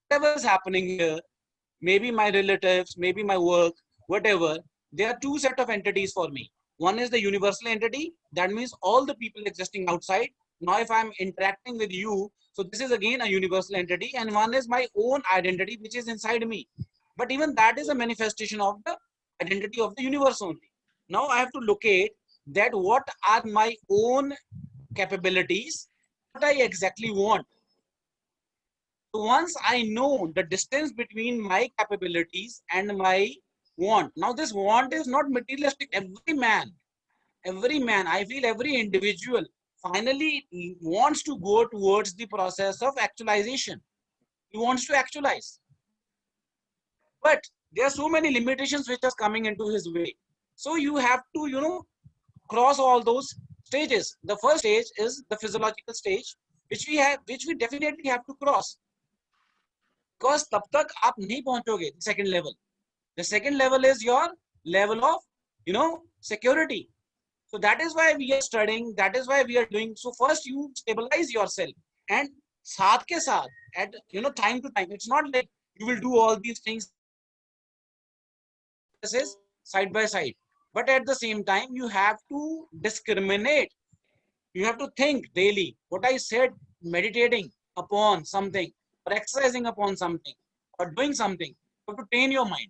Whatever is happening here, maybe my relatives, maybe my work, whatever, there are two set of entities for me. One is the universal entity, that means all the people existing outside. Now if I'm interacting with you, so this is again a universal entity, and one is my own identity which is inside me. But even that is a manifestation of the identity of the universe only. Now I have to locate that what are my own capabilities, what I exactly want. So once I know the distance between my capabilities and my want, now this want is not materialistic. Every man, I feel every individual finally wants to go towards the process of actualization. He wants to actualize. But there are so many limitations which are coming into his way. So you have to, cross all those stages. The first stage is the physiological stage, which we definitely have to cross. Because तब तक आप नहीं पहुंचोगे second level. The second level is your level of, security. So that is why we are studying. That is why we are doing. So first you stabilize yourself, and साथ के साथ, at time to time. It's not like you will do all these things side by side, but at the same time you have to discriminate. You have to think daily. What I said, meditating upon something, or exercising upon something, or doing something, you have to train your mind.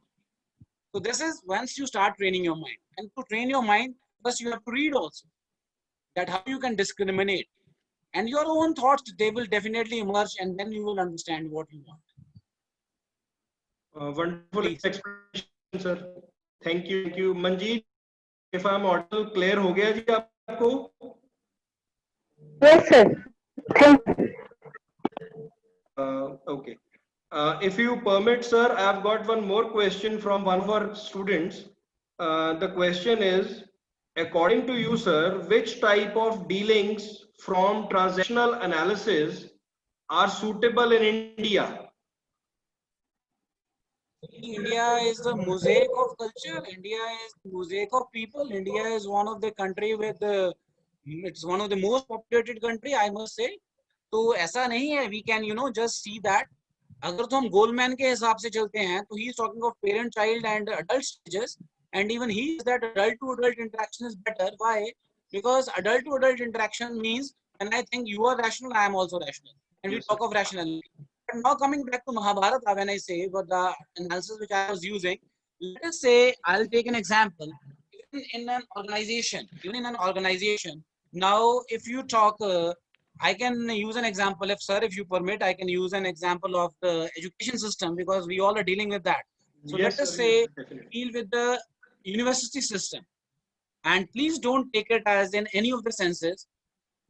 So this is once you start training your mind. And to train your mind, first you have to read also. That how you can discriminate. And your own thoughts, they will definitely emerge, and then you will understand what you want. Wonderful explanation, sir. Thank you. Thank you. Manjeet, if I'm audible, clear हो गया जी आपको? Yes, sir. Thank you. Okay. If you permit, sir, I've got one more question from one of our students. The question is, according to you, sir, which type of dealings from transactional analysis are suitable in India? India is the mosaic of culture. India is the mosaic of people. India is one of the country with it's one of the most populated country, I must say. तो ऐसा नहीं है. We can just see that. अगर तो हम Goleman के हिसाब से चलते हैं, तो he is talking of parent, child, and adult stages, and even he is that adult to adult interaction is better. Why? Because adult to adult interaction means when I think you are rational, I am also rational, and we talk of rationality. But now coming back to Mahabharata, when I say what the analysis which I was using, let us say I'll take an example. Even in an organization, now if you talk, I can use an example. If you permit, I can use an example of the education system, because we all are dealing with that. So Yes, let us sir, say yes, definitely. deal with the university system, and please don't take it as in any of the senses.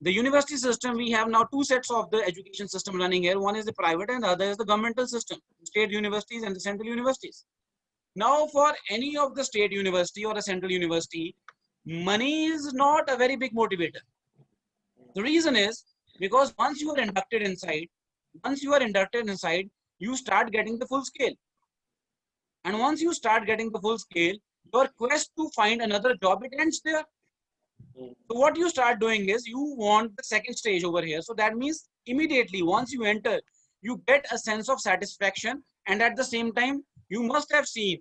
The university system, we have now two sets of the education system running here. One is the private and the other is the governmental system, state universities and the central universities. Now for any of the state university or a central university, money is not a very big motivator. The reason is because once you are inducted inside, you start getting the full scale. And once you start getting the full scale, your quest to find another job, it ends there. So what you start doing is you want the second stage over here. So that means immediately once you enter, you get a sense of satisfaction, and at the same time, you must have seen.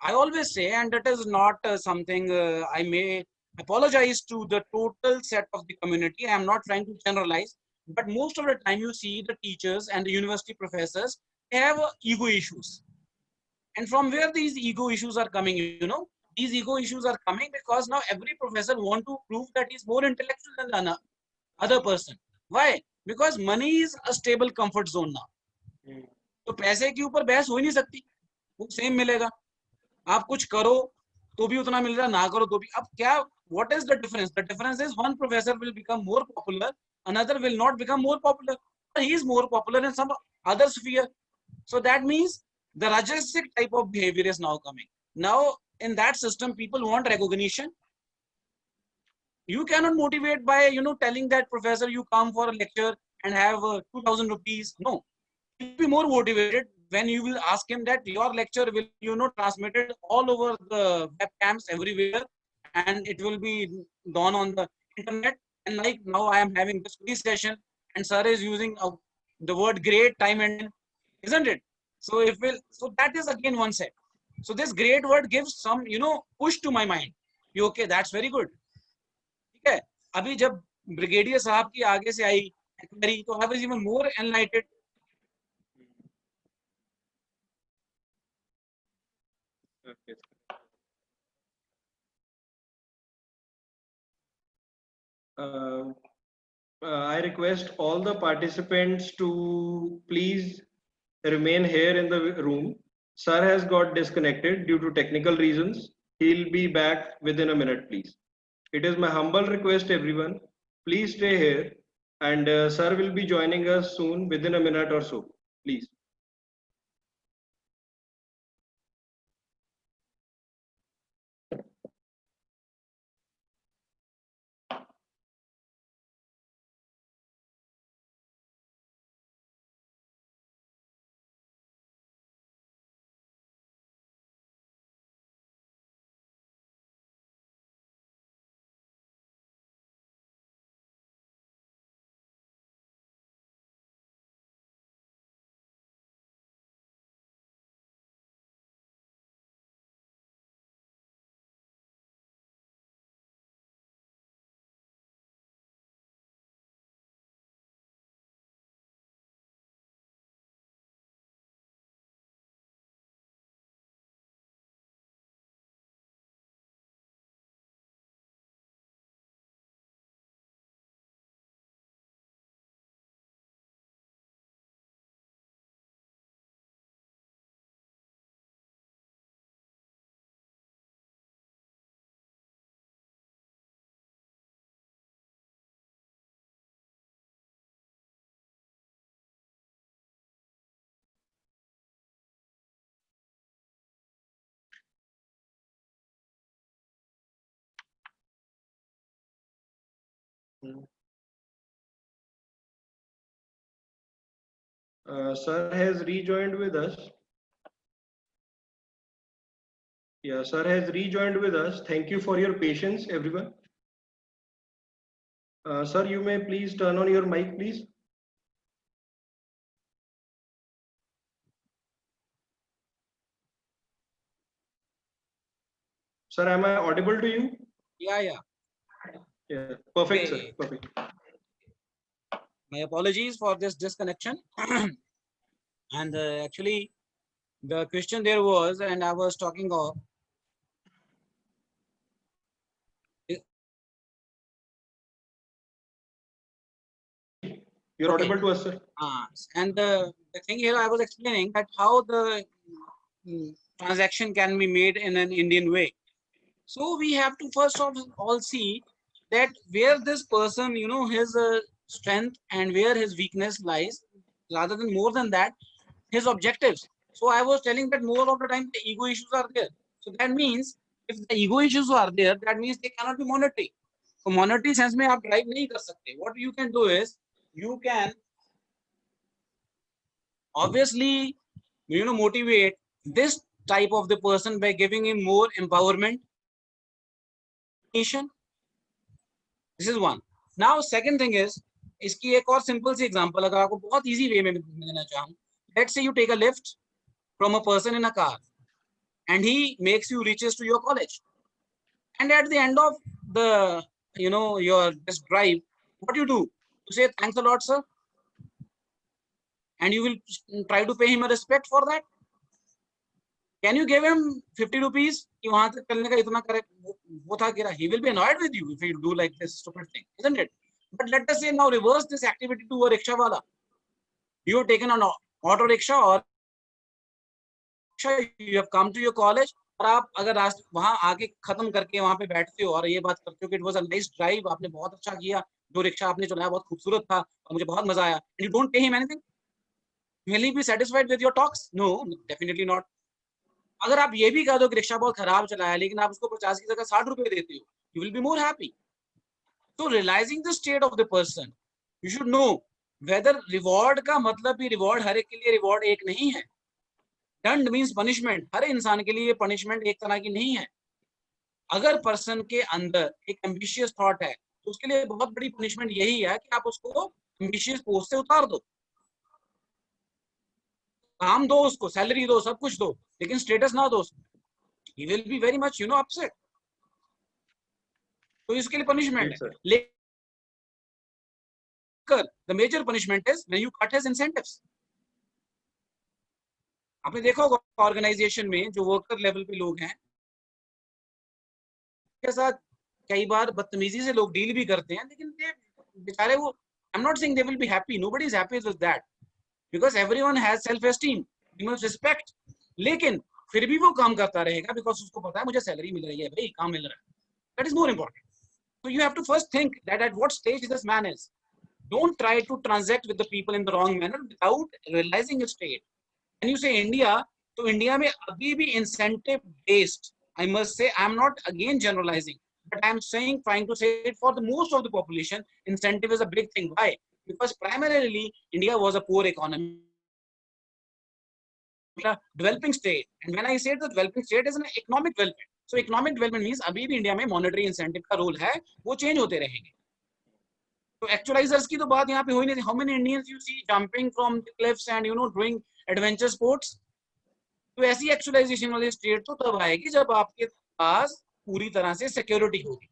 I always say, and that is not something I may apologize to the total set of the community. I am not trying to generalize, but most of the time you see the teachers and the university professors, they have ego issues. And from where these ego issues are coming, these ego issues are coming because now every professor want to prove that he's more intellectual than the other person. Why? Because money is a stable comfort zone now. तो पैसे के ऊपर बहस हो ही नहीं सकती, वो same मिलेगा. आप कुछ करो तो भी उतना मिल रहा, ना करो तो भी. अब क्या, what is the difference? The difference is one professor will become more popular, another will not become more popular. He is more popular in some other sphere. So that means the rajasic type of behavior is now coming. Now in that system, people want recognition, You cannot motivate by, telling that professor you come for a lecture and have 2000 rupees. No, he will be more motivated when you will ask him that your lecture will be, transmitted all over the webcams everywhere, and it will be done on the internet. And like now I am having this quiz session and sir is using the word great time and, isn't it? So so that is again one set. So this great word gives some, push to my mind. Okay, that's very good. ठीक है, अभी जब brigadier साहब की आगे से आई query तो I was even more एनलाइटेड. Okay. Uh, I request all the participants to please remain here in the room. Sir has got disconnected due to technical reasons. He'll be back within a minute, please. It is my humble request, everyone. Please stay here, and sir will be joining us soon within a minute or so. Please. Sir has rejoined with us. Yeah, sir has rejoined with us. Thank you for your patience, everyone. Sir, you may please turn on your mic, please. Sir, am I audible to you? Yeah. Yeah, perfect, Okay. sir. Perfect. My apologies for this disconnection. And actually, the question there was, and I was talking of. You're Okay. audible to us, sir. And the thing here, I was explaining that how the transaction can be made in an Indian way. So we have to first of all see that where this person, his strength and where his weakness lies, rather than more than that, his objectives. So I was telling that more of the time the ego issues are there. So that means if the ego issues are there, that means they cannot be monetary. So monetary sense में आप drive नहीं कर सकते. What you can do is you can obviously motivate this type of the person by giving him more empowerment. This is one. Now second thing is इसकी एक और simple सी example अगर आपको बहुत easy way में देना चाहूँ. Let's say you take a lift from a person in a car and he makes you reaches to your college, and at the end of the your this drive, what you do? You say thanks a lot, sir, and you will try to pay him a respect for that. Can you give him 50 rupees? कि वहां तक चलने का इतना करे वो था गिरा. He will be annoyed with you if you do like this stupid thing, isn't it? But let us say now reverse this activity to a rickshaw wala. You have taken an auto rickshaw or you have come to your college और आप अगर वहां आके खत्म करके वहां पे बैठते हो और ये बात करते हो कि it was a nice drive, आपने बहुत अच्छा किया, जो रिक्शा आपने चलाया बहुत खूबसूरत था और मुझे बहुत मजा आया, and you don't pay him anything, will he be satisfied with your talks? No, definitely not. अगर आप ये भी कह दो कि रिक्शा बहुत खराब चलाया लेकिन आप उसको 50 की जगह 60 रुपए देते हो, you will be more happy. So realizing the state of the person, you should know whether reward का मतलब भी reward हर एक के लिए reward एक नहीं है. Dand means punishment. हर इंसान के लिए punishment एक तरह की नहीं है. अगर पर्सन के अंदर एक एम्बिशियस थॉट है तो उसके लिए बहुत बड़ी पनिशमेंट यही है कि आप उसको एम्बिशियस पोस्ट से उतार दो, काम दो, उसको सैलरी दो, सब कुछ दो, लेकिन स्टेटस ना दो. He will be very much upset. तो इसके लिए पनिशमेंट है. लेकिन the major punishment is when you cut his incentives. आपने देखा होगा ऑर्गेनाइजेशन में जो वर्कर लेवल पे लोग हैं के साथ कई बार बदतमीजी से लोग डील भी करते हैं, लेकिन बेचारे वो, I am not saying they will be happy, nobody is happy with that, because everyone has self esteem, we must respect. लेकिन फिर भी वो काम करता रहेगा बिकॉज उसको पता है मुझे सैलरी मिल रही है, भाई काम मिल रहा है. That is more important. So you have to first think that at what stage this man is. Don't try to transact with the people in the wrong manner without realizing its state. When you say India, तो India में अभी भी incentive based. I must say, I am not again generalizing, but I am saying, trying to say it for the most of the population, incentive is a big thing. Why? Because primarily India was a poor economy, developing state, and when I say the developing state is an economic development. So economic development means अभी भी India में monetary incentive का role है, वो change होते रहेंगे. तो actualizers की तो बात यहाँ पे हो ही नहीं. How many Indians you see jumping from the cliffs and doing adventure sports? तो ऐसी actualization वाली स्टेट तो तब आएगी जब आपके पास पूरी तरह से सिक्योरिटी होगी.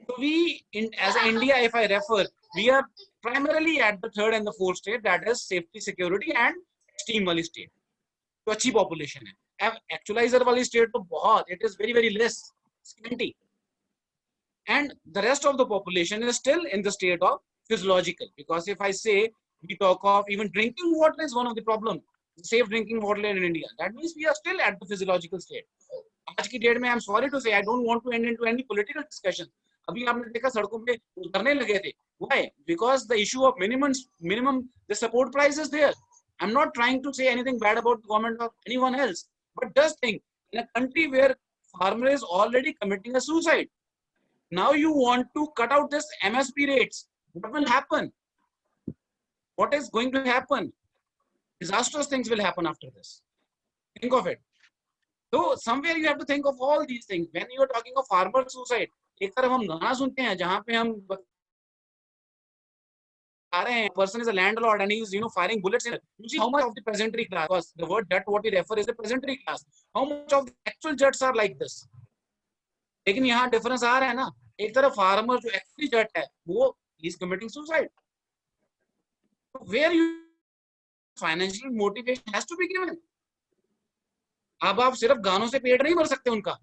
So we, as India, if I refer, we are primarily at the third and the fourth state, that is safety, security and esteem वाली state. तो अच्छी population है. Actualizer वाली state तो बहुत, it is very very less, scanty, and the rest of the population is still in the state of physiological. Because if I say we talk of even drinking water is one of the problem, safe drinking water in India, that means we are still at the physiological state. आज की date में, I'm sorry to say, I don't want to end into any political discussion. अभी आपने देखा सड़कों पे उतरने लगे थे. Why? Because the issue of minimum the support price is there. I'm not trying to say anything bad about the government or anyone else, but just think, in a country where farmer is already committing a suicide, now you want to cut out this MSP rates. What will happen? What is going to happen? Disastrous things will happen after this. Think of it. So somewhere you have to think of all these things. When you are talking of farmer suicide, एक तरफ हम गाना सुनते हैं जहाँ पे हम person is a landlord and he is firing bullets in it. You see how much of the peasantry class, because the word Jat what we refer is the peasantry class, how much of the actual Jats are like this. लेकिन यहाँ difference आ रहा है ना. एक तरफ farmer जो actually जट है वो he is committing suicide. Where you financial motivation has to be given. अब आप सिर्फ गानों से पेट नहीं भर सकते उनका.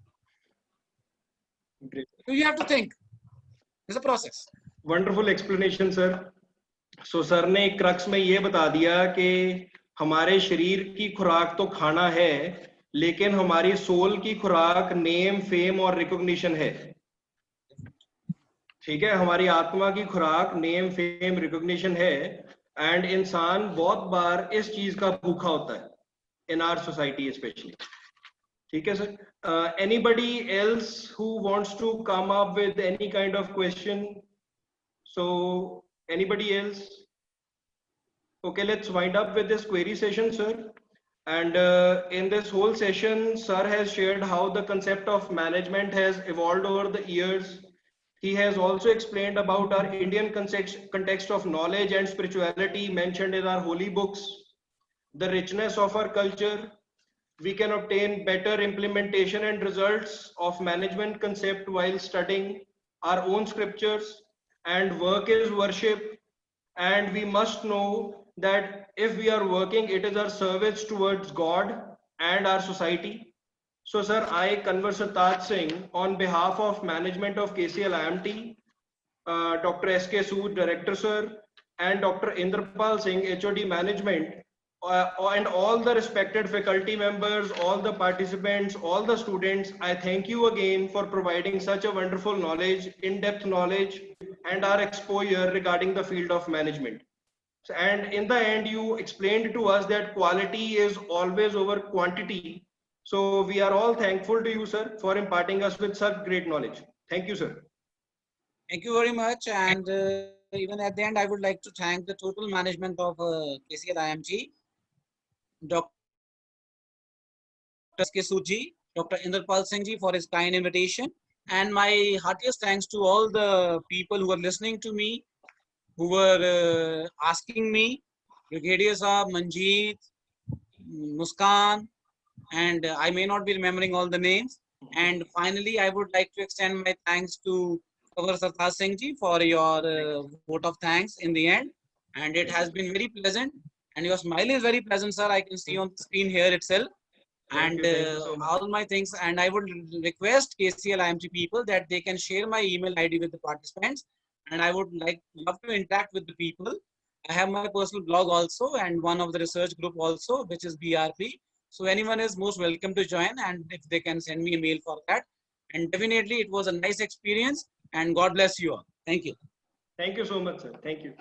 So you have to think. It's a process. Wonderful explanation, sir. So sir ने एक क्रक्स में ये बता दिया कि हमारे शरीर की खुराक तो खाना है, लेकिन हमारी सोल की खुराक नेम, फेम और रिकॉग्निशन है. ठीक है, हमारी आत्मा की खुराक नेम, फेम, रिकॉग्निशन है. एंड इंसान बहुत बार इस चीज का भूखा होता है, इन आवर सोसाइटी स्पेशली. ठीक है sir. Anybody else who wants to come up with any kind of question? So anybody else? Okay, let's wind up with this query session, sir. And in this whole session, sir has shared how the concept of management has evolved over the years. He has also explained about our Indian context of knowledge and spirituality mentioned in our holy books, the richness of our culture. We can obtain better implementation and results of management concept while studying our own scriptures, and work is worship, and we must know that if we are working, it is our service towards God and our society. So sir, I converse Taj Singh on behalf of management of KCL IMT, Dr. S.K. Sood, Director sir, and Dr. Indrapal Singh, HOD Management, and all the respected faculty members, all the participants, all the students, I thank you again for providing such a wonderful knowledge, in-depth knowledge, and our exposure regarding the field of management. And in the end, you explained to us that quality is always over quantity. So we are all thankful to you, sir, for imparting us with such great knowledge. Thank you, sir. Thank you very much. And even at the end, I would like to thank the total management of KCL IMG, Dr. S.K. Suji, Dr. Inderpal Singh ji for his kind invitation. And my heartiest thanks to all the people who are listening to me, who were asking me, Brigadier Saab, Manjeet, Muskan, and I may not be remembering all the names. And finally, I would like to extend my thanks to Kavar Sartaj Singh ji for your vote of thanks in the end. And it has been very pleasant. And your smile is very pleasant, sir. I can see on the screen here itself. Thank And you. Thank you so much. all my things. And I would request KCL IMT people that they can share my email ID with the participants. And I would love to interact with the people. I have my personal blog also and one of the research group also, which is BRP. So anyone is most welcome to join, and if they can send me a mail for that. And definitely it was a nice experience, and God bless you all. Thank you. Thank you so much, sir. Thank you.